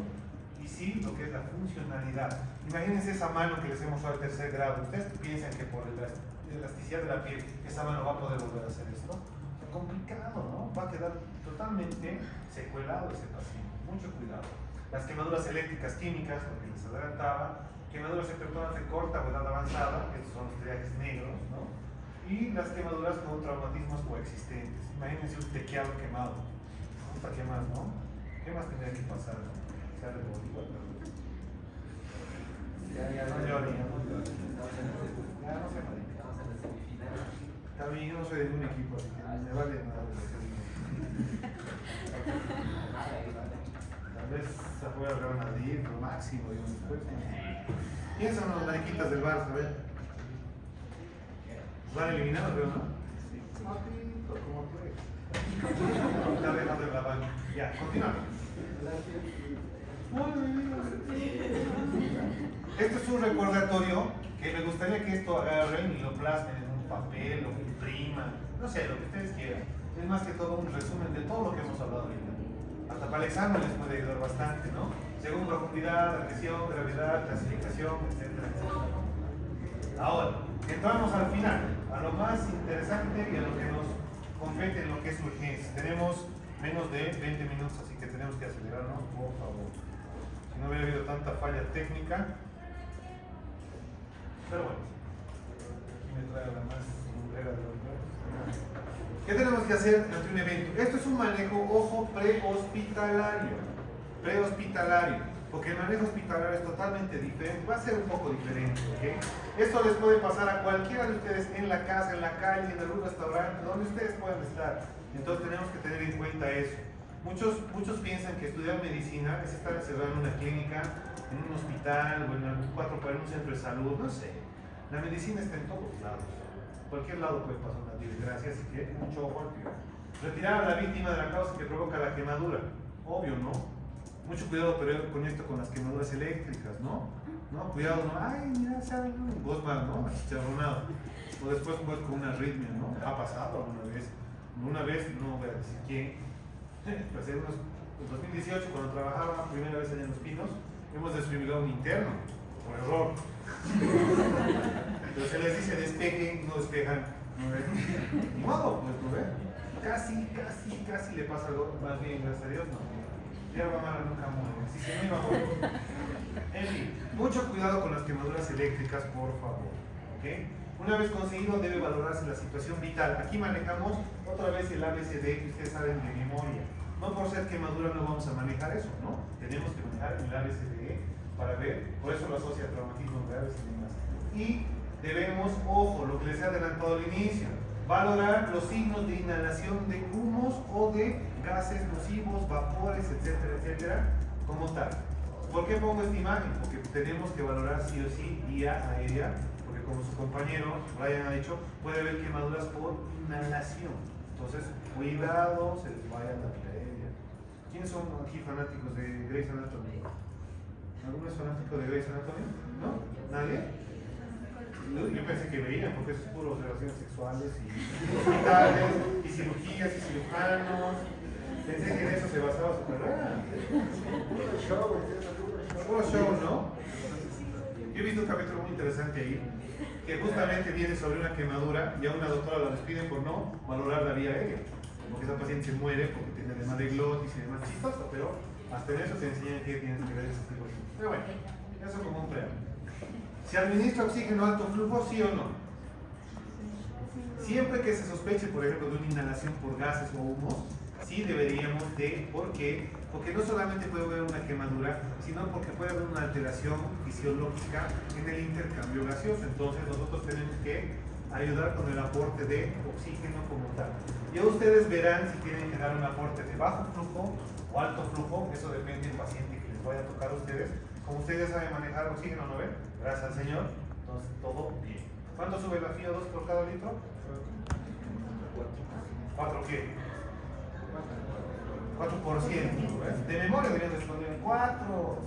y sí lo que es la funcionalidad. Imagínense esa mano que les hemos dado al tercer grado. ¿Ustedes piensan que por la elasticidad de la piel esa mano va a poder volver a hacer esto? Es complicado, ¿no? Va a quedar totalmente secuelado ese paciente. Mucho cuidado. Las quemaduras eléctricas químicas, lo que les adelantaba, quemaduras en personas de corta o edad avanzada, estos son los triajes negros, ¿no? Y las quemaduras con traumatismos coexistentes. Imagínense un tequiado quemado. ¿Qué más, no? ¿Qué más tendría que pasar? Ya no llore, ya no llore. Ya no se marica. También yo no soy de ningún equipo, así que me vale nada. Tal vez se puede al Real Madrid, lo máximo, digamos, después. ¿Quiénes son los mariquitas del Barça? A ver. ¿Van eliminados, creo, no? Sí. Como tú eres. Está dejando en la banca. Ya, continuamos. Este es un recordatorio que me gustaría que esto agarren y lo plasmen en un papel, lo impriman, no sé, lo que ustedes quieran. Es más que todo un resumen de todo lo que hemos hablado ahorita. Hasta para el examen les puede ayudar bastante, ¿no? Según profundidad, adhesión, gravedad, clasificación, etcétera, etcétera. Ahora, entramos al final, a lo más interesante y a lo que nos compete en lo que es urgencia. Tenemos menos de 20 minutos, así que tenemos que acelerarnos, por favor. Si no hubiera habido tanta falla técnica. Pero bueno, aquí me trae la más lumbrera de los dos. ¿Qué tenemos que hacer ante un evento? Esto es un manejo, ojo, prehospitalario. Prehospitalario. Porque el manejo hospitalario es totalmente diferente, va a ser un poco diferente, ¿ok? Esto les puede pasar a cualquiera de ustedes en la casa, en la calle, en algún restaurante, donde ustedes puedan estar. Entonces tenemos que tener en cuenta eso. Muchos piensan que estudiar medicina es estar encerrado en una clínica, en un hospital o en un centro de salud, no sé. La medicina está en todos lados. Cualquier lado puede pasar una desgracia, así que mucho ojo al pie. Retirar a la víctima de la causa que provoca la quemadura. Obvio, ¿no? Mucho cuidado pero con esto, con las quemaduras eléctricas, ¿no? ¿No? Cuidado, ¿no? Ay, mira, ¿sabes? Vos más, ¿no? Chicharronado. O después pues, con una arritmia, ¿no? Ha pasado alguna vez. Una vez, no voy a decir quién, pues en 2018, cuando trabajaba primera vez allá en Los Pinos, hemos desfibrilado un interno, por error. Pero se les dice despejen, no despejan. ¿No ven? Ni modo, pues, ¿no ven? Casi le pasa algo más bien, gracias a Dios, no. Hierba mala nunca muere, así que no iba a morir. En fin, mucho cuidado con las quemaduras eléctricas, por favor. ¿Okay? Una vez conseguido, debe valorarse la situación vital. Aquí manejamos otra vez el ABCD que ustedes saben de memoria. No por ser quemadura no vamos a manejar eso, ¿no? Tenemos que manejar el ABCD para ver, por eso lo asocia a traumatismos graves y demás. Y debemos, ojo, lo que les he adelantado al inicio, valorar los signos de inhalación de humos o de gases nocivos, vapores, etcétera, etcétera, como tal. ¿Por qué pongo esta imagen? Porque tenemos que valorar sí o sí vía aérea, porque como su compañero Brian ha dicho, puede haber quemaduras por inhalación. Entonces, cuidado, se les vaya la vía aérea. ¿Quiénes son aquí fanáticos de Grey's Anatomy? ¿Algún fanático de Grey's Anatomy? ¿No? ¿Nadie? Yo pensé que veían, porque eso es puro relaciones sexuales y hospitales, y cirugías y cirujanos. Pensé que en eso se basaba su carrera. Puro show, ¿no? Yo he visto un capítulo muy interesante ahí, que justamente viene sobre una quemadura y a una doctora la despiden por no valorar la vía aérea. Porque esa paciente se muere porque tiene edema de glotis y demás, chistoso, pero hasta en eso te enseñan que tienes que ver ese tipo de cosas. Pero bueno, eso como un preámbulo. ¿Se administra oxígeno a alto flujo, sí o no? Siempre que se sospeche, por ejemplo, de una inhalación por gases o humos, sí deberíamos de, ¿por qué? Porque no solamente puede haber una quemadura, sino porque puede haber una alteración fisiológica en el intercambio gaseoso. Entonces nosotros tenemos que ayudar con el aporte de oxígeno como tal. Ya ustedes verán si tienen que dar un aporte de bajo flujo o alto flujo, eso depende del paciente que les vaya a tocar a ustedes. Como ustedes saben manejar oxígeno, ¿no ven? Gracias al Señor, entonces todo bien. ¿Cuánto sube la FiO2 por cada litro? 4 qué? 4%. De memoria deberían responder 4.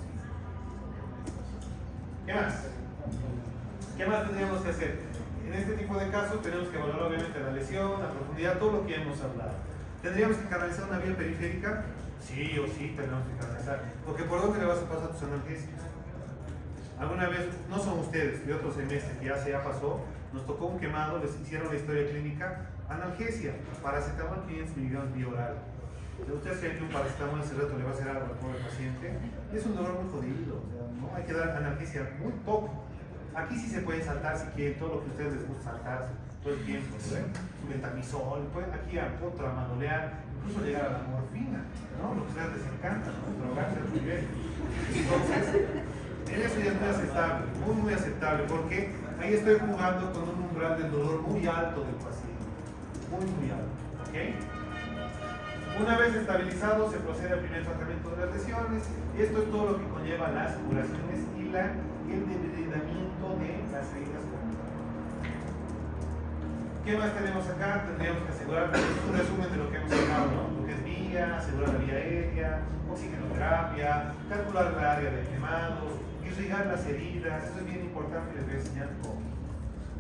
¿Qué más? ¿Qué más tendríamos que hacer? En este tipo de casos tenemos que evaluar obviamente la lesión, la profundidad, todo lo que hemos hablado. ¿Tendríamos que canalizar una vía periférica? Sí o sí tenemos que canalizar. Porque ¿por dónde le vas a pasar tus analgésicos? Alguna vez, no son ustedes, de otro semestre que ya pasó, nos tocó un quemado, les hicieron la historia clínica, analgesia, paracetamol 500 miligramos vía oral. Ustedes creen que un paracetamol ese rato le va a hacer algo al pobre paciente, es un dolor muy jodido, o sea, ¿no? Hay que dar analgesia muy poco. Aquí sí se pueden saltar si quieren, todo lo que a ustedes les gusta saltarse todo el tiempo, ¿no? Su bentamisol, pueden aquí a tramadolear, incluso llegar a la morfina, ¿no? Lo que a ustedes les encanta, ¿no? Drogarse al nivel. Entonces, en eso ya es muy aceptable, muy aceptable, porque ahí estoy jugando con un umbral del dolor muy alto del paciente, muy alto, ¿ok? Una vez estabilizado, se procede al primer tratamiento de las lesiones, y esto es todo lo que conlleva las curaciones y el debridamiento de las heridas comunes. ¿Qué más tenemos acá? Tendríamos que asegurar un resumen de lo que hemos hablado, ¿no? Lo que es vía, asegurar la vía aérea, oxigenoterapia, calcular el área de quemados, irrigar las heridas, eso es bien importante, les voy a enseñar cómo.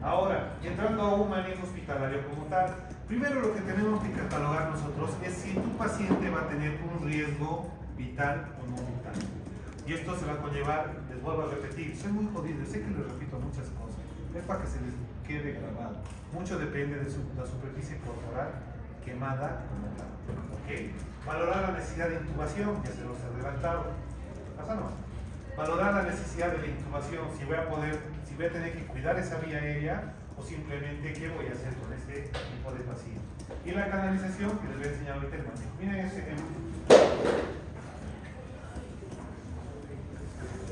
Ahora, entrando a un manejo hospitalario como tal, primero lo que tenemos que catalogar nosotros es si tu paciente va a tener un riesgo vital o no vital. Y esto se va a conllevar, les vuelvo a repetir, soy muy jodido, sé que les repito muchas cosas, es para que se les quede grabado. Mucho depende de la superficie corporal quemada como tal. Okay. Valorar la necesidad de intubación, ya se los he adelantado. Pasa nomás. Valorar la necesidad de la intubación, si voy a tener que cuidar esa vía aérea o simplemente qué voy a hacer con este tipo de paciente. Y la canalización, que les voy a enseñar ahorita el manejo. Miren ese ejemplo.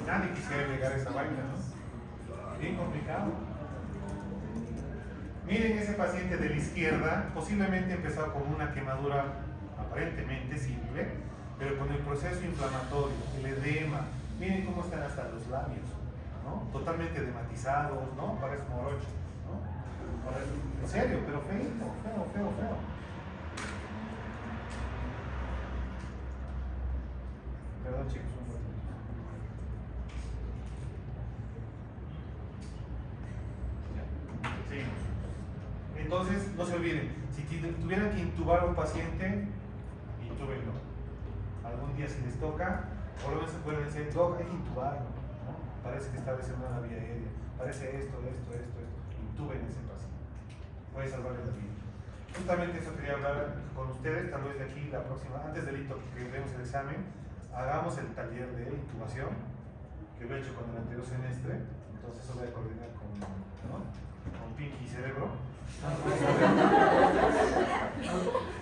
Nadie quisiera llegar a esa vaina, ¿no? Bien complicado. Miren ese paciente de la izquierda, posiblemente empezó con una quemadura aparentemente simple, pero con el proceso inflamatorio, el edema. Miren cómo están hasta los labios, ¿no? Totalmente dematizados, ¿no? Parece morocho, ¿no? En serio, pero feo. Perdón, chicos, un momento. Sí. Entonces, no se olviden, si tuvieran que intubar a un paciente, intúbenlo. Algún día si les toca, por lo menos se pueden decir, doc, hay que intubarlo, ¿no? Parece que está lesionada la vía aérea, parece esto. Intuben ese paciente. Puede salvarle la vida. Justamente eso quería hablar con ustedes, tal vez de aquí la próxima, antes del hito que demos el examen, hagamos el taller de intubación, que lo he hecho con el anterior semestre, entonces eso voy a coordinar con Pinky y Cerebro.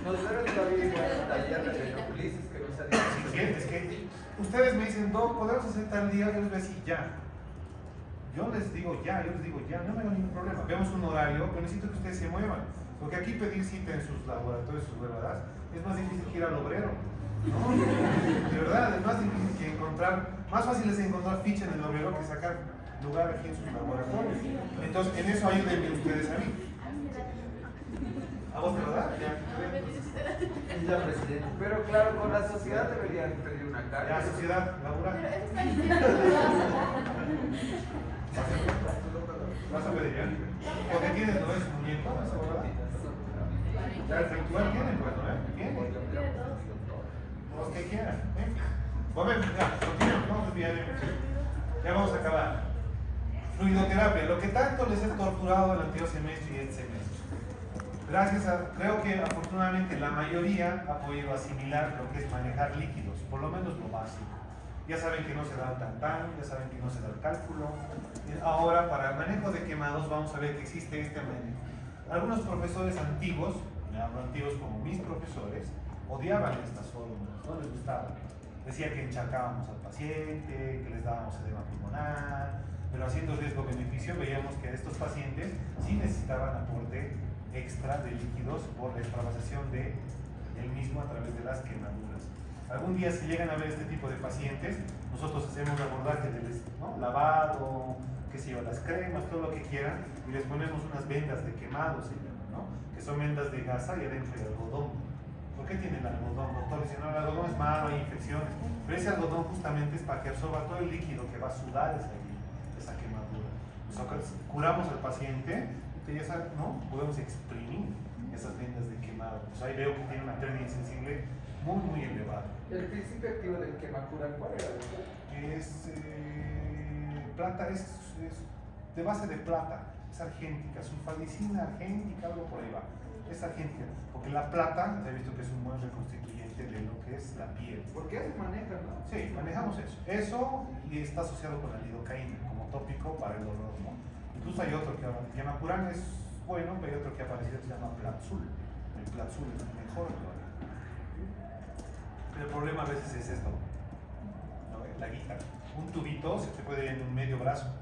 Nos deben todavía igual el taller de Renoplices que nos ha dicho. Sí, es que ustedes me dicen, Doc, ¿podemos hacer tal día? Yo les voy a decir ya. Yo les digo ya, no me hago ningún problema. Vemos un horario, pero necesito que ustedes se muevan. Porque aquí pedir cita en sus laboratorios, sus huevadas, es más difícil que ir al obrero, ¿no? De verdad, es más difícil que encontrar, más fácil es encontrar ficha en el obrero que sacar lugar aquí en sus laboratorios. Entonces, en eso ayúdenme ustedes a mí. ¿A vos te lo da? Ya. Ella presidente. Pero claro, con la sociedad deberían pedir una carta. La sociedad laboral. Pero eso está diciendo. ¿Vas a pedir ya? Porque tienes, no es muñeco, ¿vas a verdad? Ya el virtual tienen, pues, ¿no? Tienen. Los que quieran, ¿eh? Bueno, ya, continuamos, vamos bien. Ya vamos a acabar. Fluidoterapia, lo que tanto les he torturado el anterior semestre y este semestre. Gracias a, creo que afortunadamente la mayoría ha podido asimilar lo que es manejar líquidos, por lo menos lo básico. Ya saben que no se da el tantán, ya saben que no se da el cálculo. Ahora, para el manejo de quemados, vamos a ver que existe este manejo. Algunos profesores antiguos, me hablo antiguos como mis profesores, odiaban estas fórmulas, no les gustaban. Decía que encharcábamos al paciente, que les dábamos edema pulmonar, pero haciendo riesgo-beneficio veíamos que estos pacientes sí necesitaban aporte extra de líquidos por la extravasación del mismo a través de las quemaduras. Algún día si llegan a ver este tipo de pacientes, nosotros hacemos un abordaje del lavado, qué sé yo, las cremas, todo lo que quieran, y les ponemos unas vendas de quemado, ¿sí? ¿No? Que son vendas de gasa y adentro de algodón. ¿Por qué tienen algodón? Doctor dice, no, el algodón es malo, hay infecciones. Pero ese algodón justamente es para que absorba todo el líquido que va a sudar esa quemadura. Nosotros curamos al paciente, ¿no? Podemos exprimir esas vendas de quemado. Pues ahí veo que tiene una pérdida insensible muy, muy elevada. ¿El principio activo del quemacura cuál era? Es plata, es de base de plata, es argéntica, sulfadicina argéntica, algo por ahí va. Es argéntica, porque la plata, he visto que es un buen reconstituyente de lo que es la piel. ¿Por qué se maneja, no? Sí, manejamos eso. Eso y está asociado con la lidocaína como tópico para el dolor, ¿no? Incluso hay otro que Quemacurán es bueno, pero hay otro que ha aparecido que se llama Platzul. El Platzul es mejor todavía. Pero el problema a veces es esto, ¿no? La guita. Un tubito se te puede ir en un medio brazo,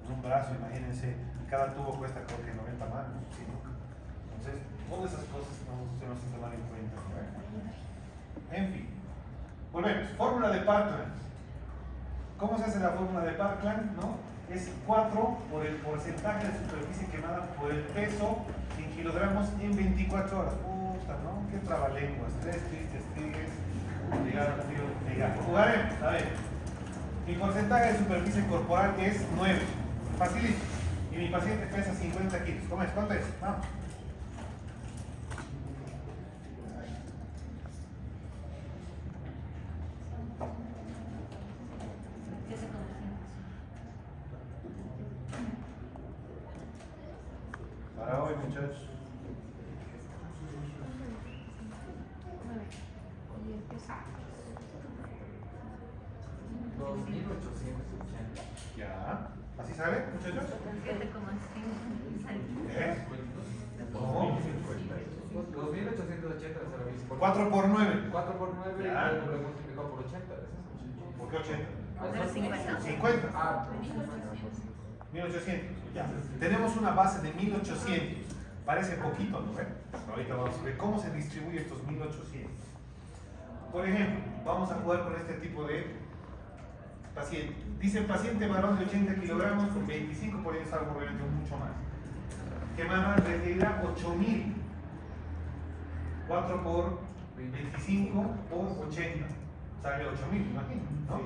en un brazo, imagínense, y cada tubo cuesta creo que 90 manos, ¿sí? Entonces, todas esas cosas no se nos toman en cuenta, ¿no? En fin, volvemos. Fórmula de Parkland. ¿Cómo se hace la fórmula de Parkland? ¿No? Es 4 por el porcentaje de superficie quemada por el peso en kilogramos en 24 horas. Puta, ¿no? Qué trabalenguas. 3 tristes tigres. Llegar. Jugaremos, a ver. Mi porcentaje de superficie corporal es 9. Facilito. Y mi paciente pesa 50 kilos. ¿Cómo es? ¿Cuánto es? Vamos. Para hoy, muchachos. Ya. ¿Así sale, muchachos? ¿Eh? ¿Cómo? 2880 se lo hice. 4 por 9. 4 por 9 Ya. y luego lo multiplicó por 80. ¿Por qué 80? Pero 50. 50. Ah, 1800. Ya. Tenemos una base de 1800. Parece poquito, ¿no? Ahorita vamos a ver cómo se distribuye estos 1800. Por ejemplo, vamos a jugar con este tipo de paciente. Dice paciente varón de 80 kilogramos con 25, por eso es algo realmente mucho más. Quemada requerirá 8000. 4 por 25 por 80. Sale 8000, imagino, ¿no?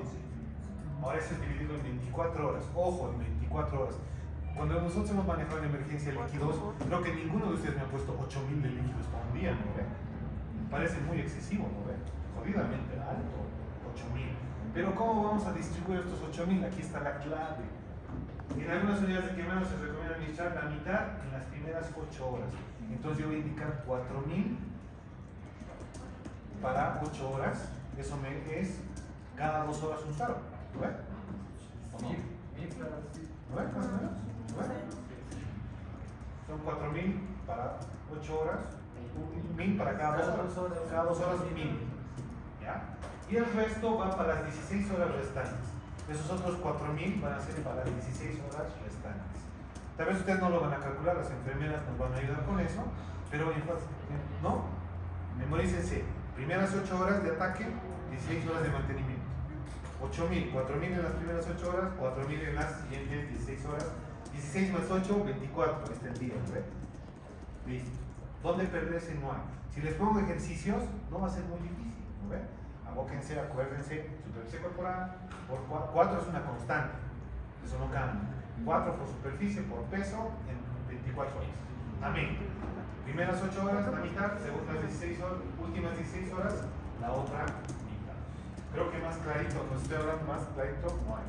Ahora eso es dividido en 24 horas. Ojo, en 24 horas. Cuando nosotros hemos manejado en emergencia líquidos, creo que ninguno de ustedes me ha puesto 8000 de líquidos por un día, ¿no ve? Parece muy excesivo, ¿no ve? Jodidamente alto, 8000. Pero ¿cómo vamos a distribuir estos 8000? Aquí está la clave. En algunas unidades de quemado se recomienda administrar la mitad en las primeras 8 horas. Entonces yo voy a indicar 4000 para 8 horas. Eso me es cada 2 horas un saro. ¿No ves? ¿O no? ¿No ves? Más o menos. ¿No ves? Son 4000 para 8 horas, 1000 para cada 2 horas. Cada 2 horas 1000. ¿Ya? Y el resto va para las 16 horas restantes. Esos otros 4000 van a ser para las 16 horas restantes. Tal vez ustedes no lo van a calcular, las enfermeras nos van a ayudar con eso, pero no, memorícense, primeras 8 horas de ataque, 16 horas de mantenimiento. 8000, 4000 en las primeras 8 horas, 4000 en las siguientes 16 horas. 16 más 8, 24 extendido, ¿ves? Listo. ¿Dónde perderse? No hay. Si les pongo ejercicios, no va a ser muy difícil, ¿no ven? Abóquense, acuérdense, superficie corporal por 4 es una constante, eso no cambia. 4 por superficie, por peso, en 24 horas. Amén. Primeras 8 horas, la mitad, segundas 16 horas, últimas 16 horas, la otra mitad. Creo que más clarito, no estoy hablando más clarito, no hay.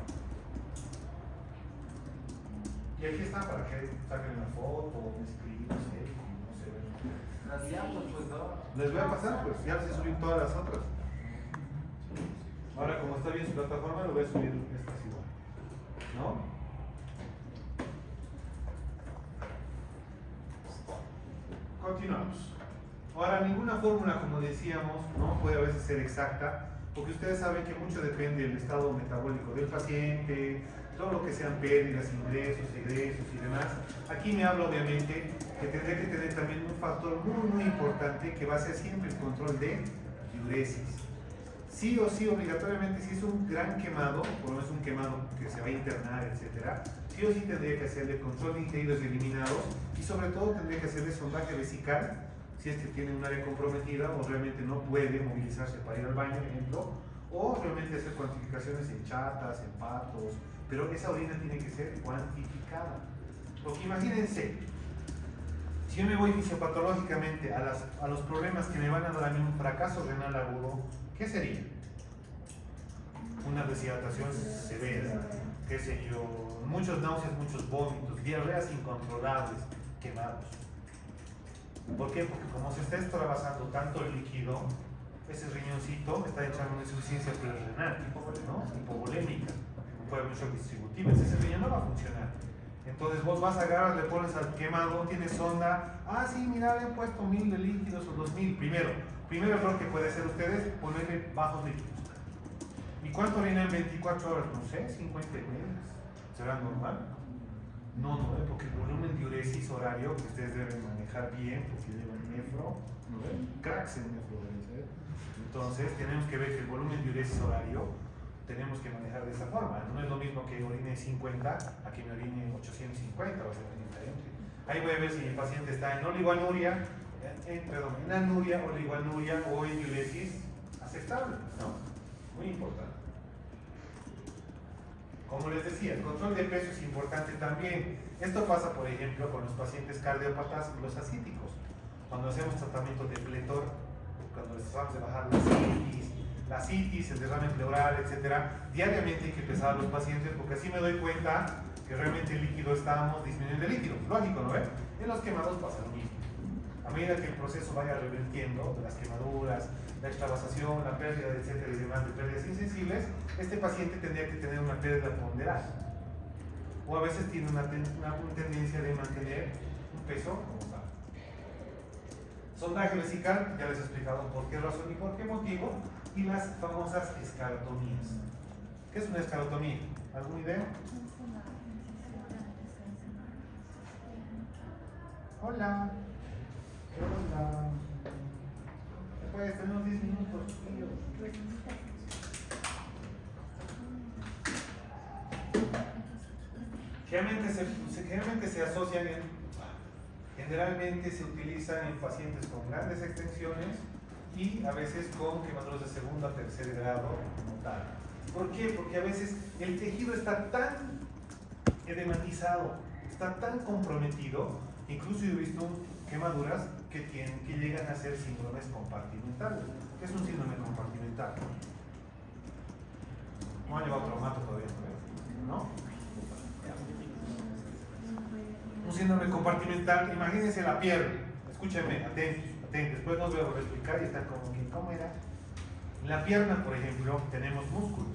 Y aquí está para que saquen una foto, un screen, no sé, no sé. Las diablos, pues no. Les voy a pasar, pues ya les subí todas las otras. Ahora, como está bien su plataforma, lo voy a subir estas igual. ¿No? Continuamos. Ahora, ninguna fórmula, como decíamos, no puede a veces ser exacta, porque ustedes saben que mucho depende del estado metabólico del paciente, todo lo que sean pérdidas, ingresos, egresos y demás. Aquí me habla obviamente que tendré que tener también un factor muy importante que va a ser siempre el control de diuresis. Sí o sí, obligatoriamente, si es un gran quemado, o no es un quemado que se va a internar, etc., sí o sí tendría que hacerle control de ingeridos y eliminados, y sobre todo tendría que hacerle sondaje vesical, si es que tiene un área comprometida o realmente no puede movilizarse para ir al baño, por ejemplo, o realmente hacer cuantificaciones en chatas, en patos, pero esa orina tiene que ser cuantificada. Porque imagínense, si yo me voy fisiopatológicamente a los problemas que me van a dar a mí un fracaso renal agudo, ¿qué sería? Una deshidratación severa, qué sé yo, muchos náuseas, muchos vómitos, diarreas incontrolables, quemados. ¿Por qué? Porque como se está extravasando tanto el líquido, ese riñoncito está echando una insuficiencia prerenal, ¿no? Hipovolémica, puede haber un shock distributivo, ese riñón no va a funcionar. Entonces vos vas a agarrar, le pones al quemado, tienes sonda, sí, mira, le han puesto 1000 de líquidos o 2000. Primer error que puede hacer ustedes, ponerle bajos líquidos. ¿Y cuánto orina en 24 horas? No sé, 50 ml. ¿Será normal? No, porque el volumen de diuresis horario que ustedes deben manejar bien, porque llevan nefro, ¿no ven? Cracks en nefro deben ser. Entonces tenemos que ver que el volumen de diuresis horario tenemos que manejar de esa forma. No es lo mismo que orine 50 a que me orine 850, va a ser diferente. Ahí voy a ver si mi paciente está en oligoanuria, en anuria, oligoanuria o en diuresis aceptable, ¿no? Muy importante. Como les decía, el control de peso es importante también. Esto pasa, por ejemplo, con los pacientes cardiópatas y los ascíticos. Cuando hacemos tratamiento de pletor, cuando les tratamos de bajar la citis, el derrame pleural, etc., diariamente hay que pesar a los pacientes porque así me doy cuenta que realmente el líquido estamos disminuyendo el líquido. Lógico, ¿no ven? En los quemados pasa lo mismo. A medida que el proceso vaya revirtiendo de las quemaduras, la extravasación, la pérdida, etcétera, y demás de pérdidas insensibles, este paciente tendría que tener una pérdida ponderal. O a veces tiene una tendencia de mantener un peso como tal. Sondaje vesical, ya les he explicado por qué razón y por qué motivo, y las famosas escarotomías. ¿Qué es una escarotomía? ¿Alguna idea? Hola. Hola. Pues tenemos 10 minutos. Generalmente se asocian generalmente se utilizan en pacientes con grandes extensiones y a veces con quemaduras de segundo a tercer grado como tal. ¿Por qué? Porque a veces el tejido está tan edematizado, está tan comprometido, incluso yo he visto quemaduras que llegan a ser síndromes compartimentales. ¿Qué es un síndrome compartimental? No ha llevado traumato todavía, ¿no? Un síndrome compartimental, imagínense la pierna. Escúchenme, atentos. Después nos voy a explicar y están como que, ¿cómo era? En la pierna, por ejemplo, tenemos músculos.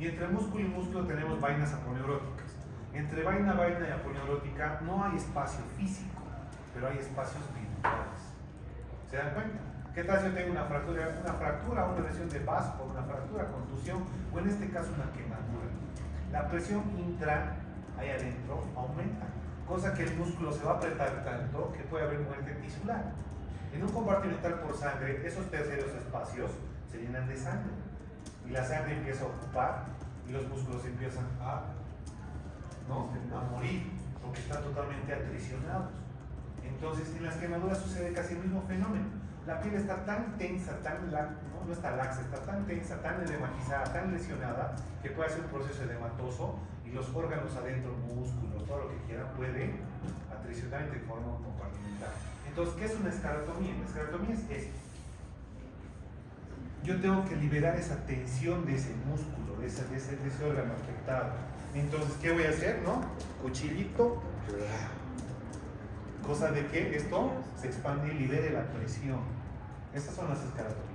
Y entre músculo y músculo tenemos vainas aponeuróticas. Entre vaina y aponeurótica no hay espacio físico, pero hay espacios virtuales. ¿Se dan cuenta? ¿Qué tal si yo tengo una fractura, una lesión de vasco, una fractura, contusión, o en este caso una quemadura? La presión intra, ahí adentro, aumenta, cosa que el músculo se va a apretar tanto que puede haber muerte tisular. En un compartimental por sangre, esos terceros espacios se llenan de sangre y la sangre empieza a ocupar y los músculos empiezan a morir porque están totalmente atricionados. Entonces, en las quemaduras sucede casi el mismo fenómeno. La piel está tan tensa, no está laxa, está tan tensa, tan edematizada, tan lesionada, que puede hacer un proceso edematoso y los órganos adentro, músculos, todo lo que quiera, puede atricionar y te forma un compartimental. Entonces, ¿qué es una esclerotomía? La esclerotomía es esto. Yo tengo que liberar esa tensión de ese músculo, de ese órgano afectado. Entonces, ¿qué voy a hacer? ¿No? Cuchillito, cosa de que esto se expande y libere la presión. Estas son las esclerotomías.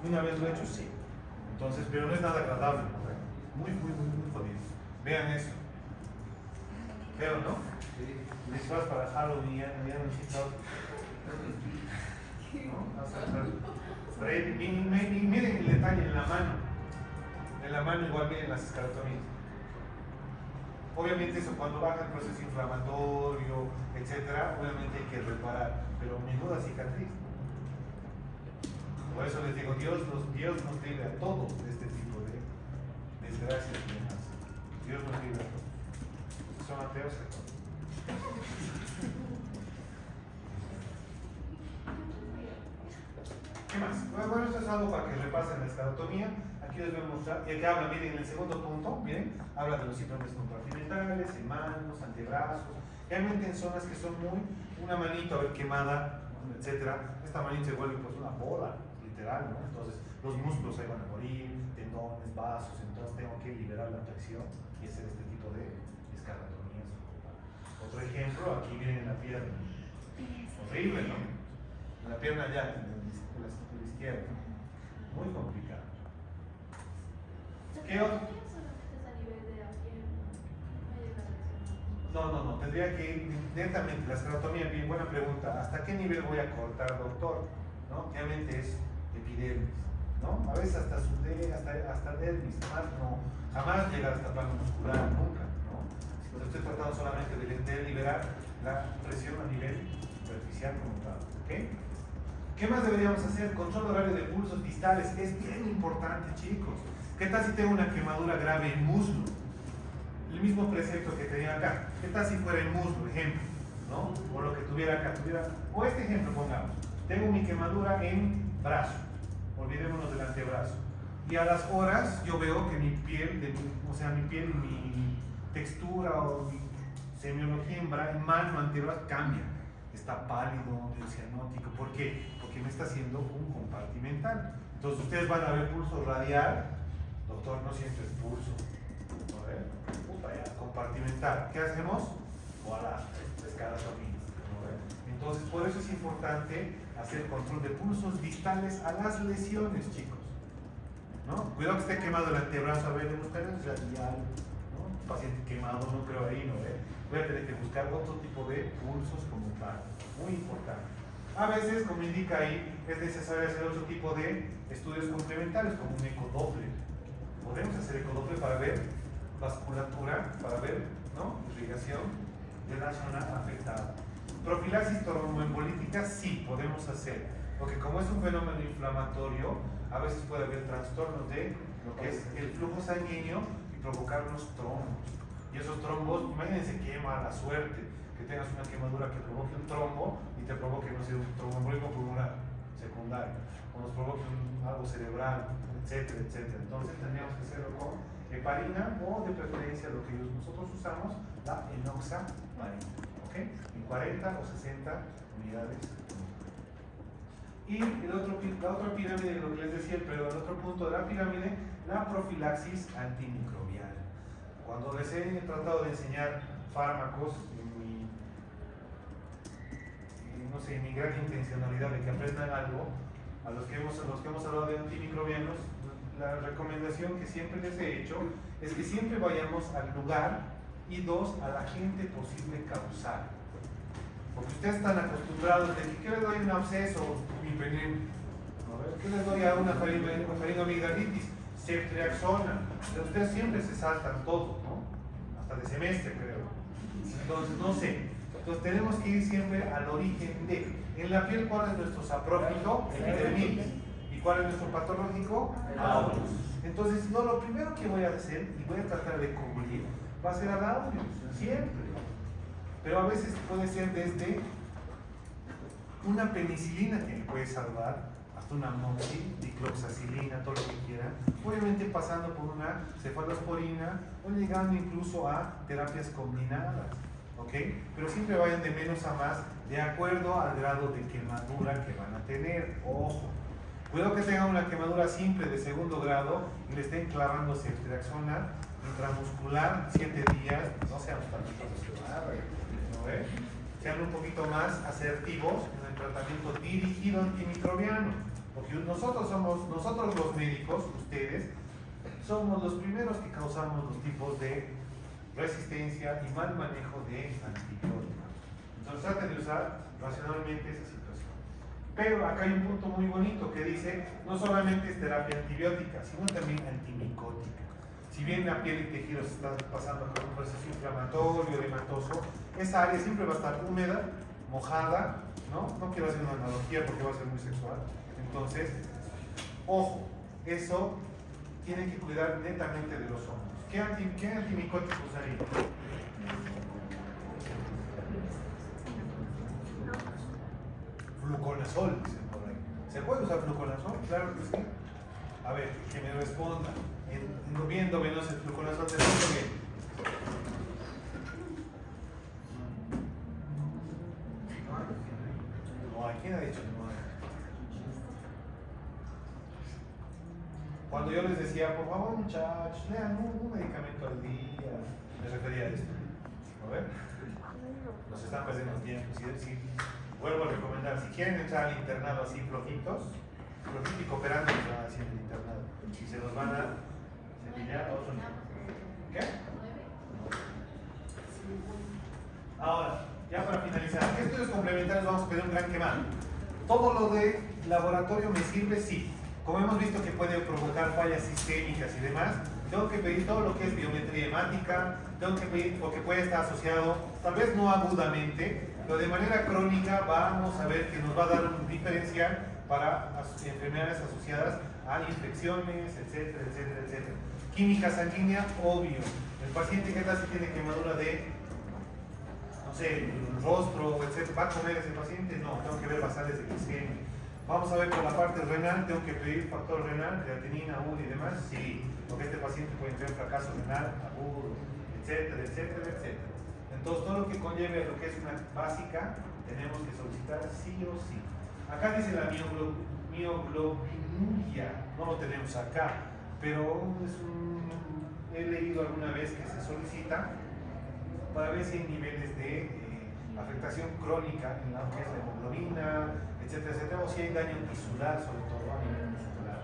Una vez lo he hecho, sí. Entonces, pero no es nada agradable, ¿no? Muy jodido. Vean eso. Feo, ¿no? Sí. Disfraz para Halloween, ya no existe otro. ¿No? Miren el detalle en la mano. En la mano igual miren las esclerotomías. Obviamente eso cuando baja el proceso inflamatorio, etcétera, obviamente hay que reparar, pero menuda cicatriz. Por eso les digo, Dios nos libre a todos de este tipo de desgracias y demás. Dios nos libre a todos. Son ateos. ¿Qué más? Bueno, esto es algo para que repasen la esclerotomía. Aquí les voy a mostrar, y aquí habla, miren, en el segundo punto, miren, habla de los síndromes compartimentales, en manos, antebrazos, realmente en zonas que son una manito a ver quemada, etcétera. Esta manito se vuelve pues una bola, literal, ¿no? Entonces los músculos ahí van a morir, tendones, vasos, entonces tengo que liberar la presión y hacer este tipo de esclerotomías. Otro ejemplo, aquí viene en la pierna, horrible, ¿no? En la pierna allá, en la izquierda, muy complicado. ¿Qué otro? No, tendría que ir directamente, la esclerotomía, bien, buena pregunta, ¿hasta qué nivel voy a cortar, doctor? ¿No? Obviamente es epidermis, ¿no? A veces hasta dermis, jamás llega hasta plano muscular, nunca, ¿no? Entonces estoy tratando solamente de liberar la presión a nivel superficial como tal, ¿ok? ¿Qué más deberíamos hacer? Control horario de pulsos distales, es bien importante, chicos. ¿Qué tal si tengo una quemadura grave en muslo? El mismo precepto que tenía acá. ¿Qué tal si fuera en muslo, ejemplo? ¿No? O lo que tuviera acá. O este ejemplo, pongamos. Tengo mi quemadura en brazo. Olvidémonos del antebrazo. Y a las horas yo veo que mi piel y mi textura o mi semiología en mano, antebrazo, cambia. Está pálido, cianótico. ¿Por qué? Porque me está haciendo un compartimental. Entonces ustedes van a ver pulso radial. Doctor, no siento el pulso. A ver, compartimental. ¿Qué hacemos? Voilà, esclerotomía. Entonces, por eso es importante hacer control de pulsos distales a las lesiones, chicos. ¿No? Cuidado que esté quemado el antebrazo, a ver, ustedes radial, ¿no? Paciente quemado, no creo ahí, ¿no? Voy a tener que buscar otro tipo de pulsos como tal. Muy importante. A veces, como indica ahí, es necesario hacer otro tipo de estudios complementarios, como un ecodoppler. Podemos hacer ecodoppler para ver vasculatura, para ver, ¿no?, irrigación de la zona afectada. Profilaxis tromboembolítica sí podemos hacer, porque como es un fenómeno inflamatorio, a veces puede haber trastornos de lo que es el flujo sanguíneo y provocar unos trombos. Y esos trombos, imagínense qué mala suerte que tengas una quemadura que provoque un trombo y te provoque, no sé, un tromboembolismo pulmonar secundario, o nos provoque algo cerebral, etcétera, etcétera. Entonces tendríamos que hacerlo con heparina o de preferencia lo que nosotros usamos, la enoxaparina, ¿ok? En 40 o 60 unidades. Y la otra pirámide, lo que les decía, pero el otro punto de la pirámide, la profilaxis antimicrobial. Cuando les he tratado de enseñar fármacos, en mi gran intencionalidad de que aprendan algo, a los que hemos hablado de antimicrobianos, la recomendación que siempre les he hecho es que siempre vayamos al lugar y dos, al agente posible causal. Porque ustedes están acostumbrados de que ¿qué les doy un absceso? ¿Qué les doy a una faringoamigdalitis? Ceftriaxona. Ustedes siempre se saltan todo, ¿no? Hasta de semestre, creo. Entonces, no sé. Entonces tenemos que ir siempre al origen de. En la piel, ¿cuál es nuestro saprófito? Epidermis. ¿Y cuál es nuestro patológico? Aureus. Entonces, lo primero que voy a hacer, y voy a tratar de cubrir, va a ser al aureus, siempre. pero a veces puede ser desde una penicilina que le puede salvar, hasta una moxi, dicloxacilina, todo lo que quieran, obviamente pasando por una cefalosporina o llegando incluso a terapias combinadas, ¿ok? Pero siempre vayan de menos a más de acuerdo al grado de quemadura que van a tener. Ojo, cuidado que tengan una quemadura simple de segundo grado y le estén clavando ceftriaxona intramuscular 7 días, no sean tan ¿no ve? Sean un poquito más asertivos en el tratamiento dirigido antimicrobiano, porque nosotros los médicos, ustedes, somos los primeros que causamos los tipos de resistencia y mal manejo de antibióticos. Entonces traten de usar racionalmente esa situación. Pero acá hay un punto muy bonito que dice, no solamente es terapia antibiótica, sino también antimicótica. Si bien la piel y tejidos están pasando por un proceso inflamatorio, edematoso, esa área siempre va a estar húmeda, mojada, ¿no? No quiero hacer una analogía porque va a ser muy sexual. Entonces, ojo, eso tienen que cuidar netamente de los hongos. ¿Qué antimicótico usaría? Fluconazol, dicen por ahí. ¿Se puede usar fluconazol? Claro que sí. A ver, que me responda. Viendo menos el fluconazol de bien. No hay. ¿Quién ha dicho que no hay? Cuando yo les decía, por favor muchachos, lean un medicamento al día, me refería a esto. A ver, nos están perdiendo tiempo. Si vuelvo a recomendar, si quieren entrar al internado así flojitos y cooperando, se van así en el internado. Y se los van a cepillar otro nivel. ¿Qué? Ahora, ya para finalizar, ¿qué estudios complementarios vamos a pedir un gran quemado? Todo lo de laboratorio me sirve, sí. Como hemos visto que puede provocar fallas sistémicas y demás, tengo que pedir todo lo que es biometría hemática, tengo que pedir porque puede estar asociado, tal vez no agudamente, pero de manera crónica vamos a ver que nos va a dar un diferencial para enfermedades asociadas a infecciones, etcétera, etcétera, etcétera. Química sanguínea, obvio. El paciente que tal si tiene quemadura de, no sé, el rostro, etcétera, ¿va a comer ese paciente? No, tengo que ver basales de glicemia. Vamos a ver por la parte renal, tengo que pedir factor renal, creatinina, URI y demás, sí, porque este paciente puede tener fracaso renal, agudo, etcétera, etcétera, etcétera. Entonces todo lo que conlleve a lo que es una básica, tenemos que solicitar sí o sí. Acá dice la mioglobinuria, no lo tenemos acá, pero he leído alguna vez que se solicita para ver si hay niveles de afectación crónica en lo que es la hemoglobina, etcétera, etcétera, o si hay daño tisular, sobre todo a nivel muscular.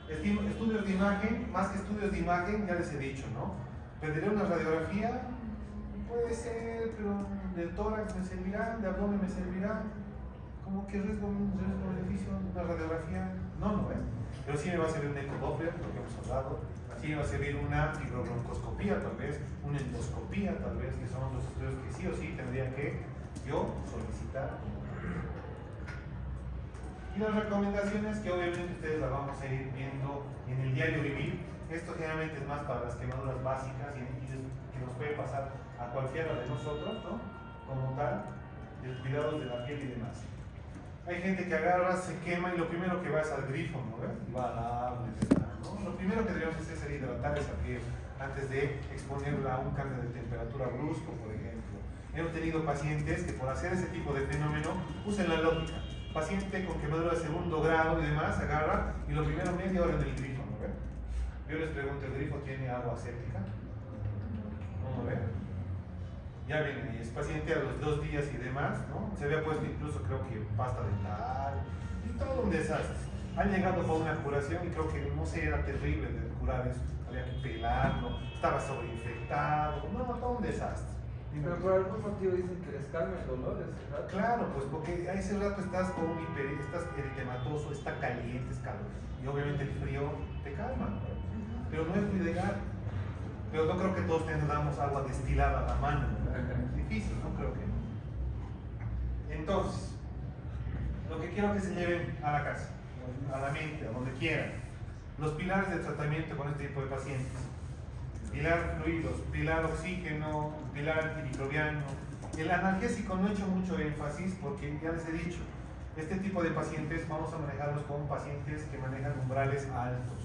Estudios de imagen, más que estudios de imagen, ya les he dicho, ¿no? ¿Pediré una radiografía? Puede ser, pero del tórax me servirá, de abdomen me servirá. ¿Cómo que riesgo-beneficio? ¿Una radiografía? No, pero sí me va a servir un ecodoppler, lo que hemos hablado. Sí me va a servir una fibrobroncoscopía, tal vez, una endoscopía, tal vez, que son los estudios que sí o sí tendría que yo solicitar. Y las recomendaciones que obviamente ustedes las vamos a ir viendo en el diario vivir. Esto generalmente es más para las quemaduras básicas y que nos puede pasar a cualquiera de nosotros, ¿no? Como tal, de cuidados de la piel y demás. Hay gente que agarra, se quema y lo primero que va es al grifo, ¿no ves? Y va al agua, ¿no? Lo primero que debemos hacer es hidratar esa piel antes de exponerla a un cambio de temperatura brusco, por ejemplo. Hemos tenido pacientes que por hacer ese tipo de fenómeno usen la lógica. Paciente con quemadura de segundo grado y demás, agarra y lo primero media hora en el grifo, ¿no ves? Yo les pregunto, ¿el grifo tiene agua séptica? ¿No ve? Ya viene, es paciente a los 2 días y demás, ¿no? Se había puesto incluso, creo que, pasta dental y todo un desastre. Han llegado por una curación y creo que, no sé, era terrible de curar eso. Había que pelarlo, estaba sobreinfectado, no, todo un desastre. Pero por algún motivo dicen que les calma el dolor, ¿verdad? Claro, pues porque a ese rato estás estás eritematoso, está caliente, es calor. Y obviamente el frío te calma, ¿no? Pero no es muy legal. Pero no creo que todos tengamos agua destilada a la mano, ¿verdad? Es difícil, no creo que. Entonces, lo que quiero que se lleven a la casa, a la mente, a donde quieran, los pilares de tratamiento con este tipo de pacientes. pilar fluidos, pilar oxígeno, pilar antimicrobiano. El analgésico no he hecho mucho énfasis porque ya les he dicho, este tipo de pacientes vamos a manejarlos con pacientes que manejan umbrales altos.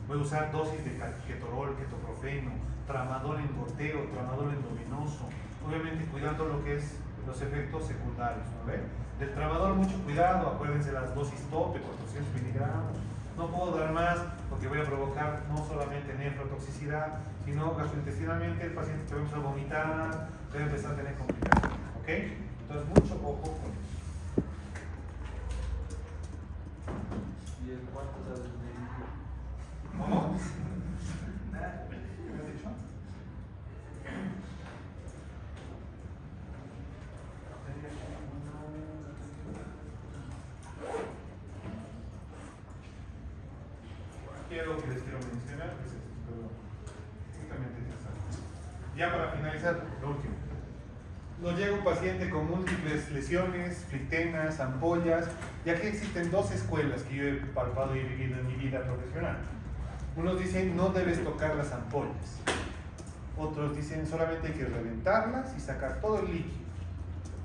Voy a usar dosis de ketorol, ketoprofeno, tramadol en goteo, tramadol endovenoso, obviamente cuidando lo que es los efectos secundarios, ¿no ve? Del tramadol mucho cuidado, acuérdense las dosis tope, 400 miligramos. No puedo dar más porque voy a provocar no solamente nefrotoxicidad, sino gastrointestinalmente el paciente puede empezar a vomitar, puede empezar a tener complicaciones, ¿ok? Entonces mucho ojo con eso. Y el cuarto es el médico. ¿Cómo? ¿Qué has dicho? Quiero que les quiero mencionar, pues, justamente interesante. Ya para finalizar, lo último. Nos llega un paciente con múltiples lesiones, flictenas, ampollas, y aquí existen dos escuelas que yo he palpado y vivido en mi vida profesional. Unos dicen no debes tocar las ampollas, otros dicen solamente hay que reventarlas y sacar todo el líquido.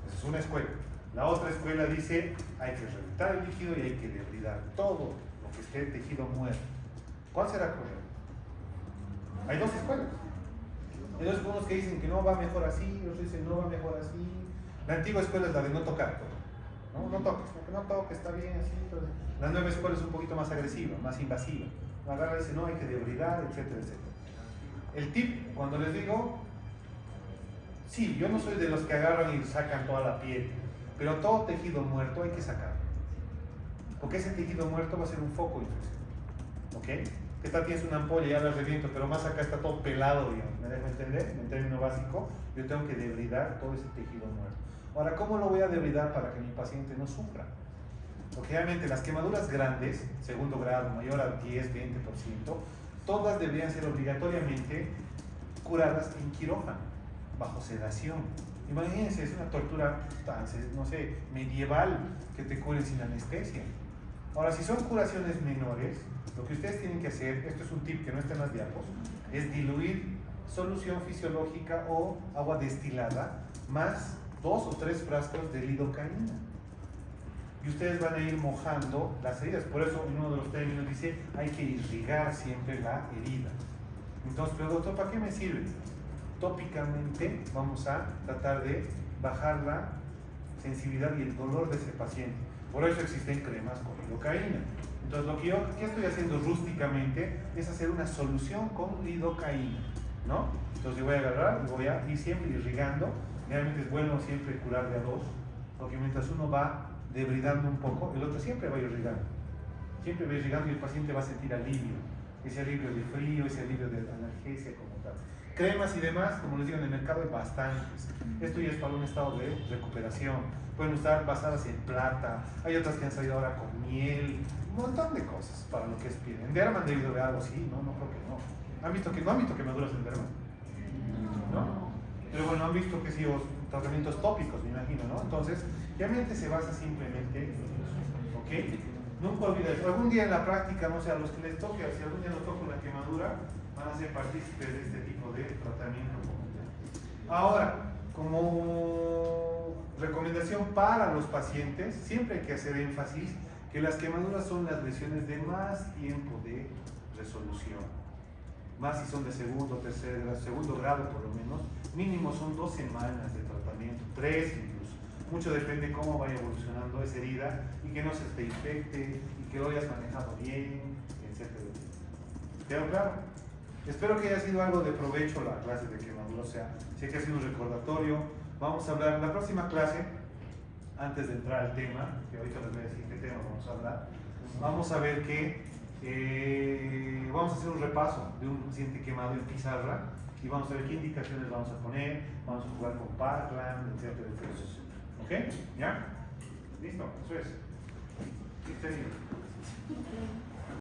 Esa es una escuela. La otra escuela dice hay que reventar el líquido y hay que debridar todo lo que esté tejido muerto. ¿Cuál será correcto? Hay dos escuelas. Hay dos unos que dicen que no va mejor así, otros dicen no va mejor así. La antigua escuela es la de no tocar todo. No toques, porque no toques, está bien así. Entonces, la nueva escuela es un poquito más agresiva, más invasiva. Agarra y dice no, hay que debridar, etcétera, etcétera. El tip, cuando les digo, sí, yo no soy de los que agarran y sacan toda la piel, pero todo tejido muerto hay que sacarlo. Porque ese tejido muerto va a ser un foco de infección. ¿Ok? ¿Qué tal tienes una ampolla y ya la reviento, pero más acá está todo pelado, digamos? ¿Me dejo entender? En término básico, yo tengo que debridar todo ese tejido muerto. Ahora, ¿cómo lo voy a debridar para que mi paciente no sufra? Porque realmente las quemaduras grandes, segundo grado, mayor al 10, 20%, todas deberían ser obligatoriamente curadas en quirófano, bajo sedación. Imagínense, es una tortura, no sé, medieval, que te curen sin anestesia. Ahora, si son curaciones menores, lo que ustedes tienen que hacer, esto es un tip que no está en las diapos, es diluir solución fisiológica o agua destilada más 2 o 3 frascos de lidocaína. Y ustedes van a ir mojando las heridas. Por eso en uno de los términos dice hay que irrigar siempre la herida. Entonces, pero doctor, ¿para qué me sirve? Tópicamente vamos a tratar de bajar la sensibilidad y el dolor de ese paciente. Por eso existen cremas con lidocaína. Entonces, lo que yo estoy haciendo rústicamente es hacer una solución con lidocaína, ¿no? Entonces, yo voy a agarrar y voy a ir siempre irrigando. Realmente es bueno siempre curar de a dos, porque mientras uno va debridando un poco, el otro siempre va irrigando. Siempre va irrigando y el paciente va a sentir alivio. Ese alivio de frío, ese alivio de analgesia como tal. Cremas y demás, como les digo, en el mercado hay bastantes. Esto ya es para un estado de recuperación. Pueden usar basadas en plata, hay otras que han salido ahora con miel, un montón de cosas para lo que es piel. ¿En Derma han debido ver algo así? No, no creo que no. ¿No han visto quemaduras en Derma? ¿No? Pero bueno, han visto que sí, tratamientos tópicos, me imagino, ¿no? Entonces, realmente se basa simplemente en eso, ¿ok? Nunca olvides, algún día en la práctica, no sé, a los que les toque, si algún día nos toca una quemadura, van a ser partícipes de este tipo de tratamiento. Ahora, como recomendación para los pacientes, siempre hay que hacer énfasis que las quemaduras son las lesiones de más tiempo de resolución. Más si son de segundo, tercer grado, segundo grado por lo menos, mínimo son 2 semanas de tratamiento, 3 incluso. Mucho depende cómo vaya evolucionando esa herida y que no se te infecte y que lo hayas manejado bien, etc. ¿Quedó claro? Espero que haya sido algo de provecho la clase de quemadura, o sea, sé que ha sido un recordatorio. Vamos a hablar en la próxima clase, antes de entrar al tema, que ahorita les voy a decir qué tema vamos a hablar, vamos a ver que vamos a hacer un repaso de un paciente quemado en pizarra y vamos a ver qué indicaciones vamos a poner, vamos a jugar con Parkland, etcétera, etcétera. ¿Ok? ¿Ya? ¿Listo? Eso es. Listo.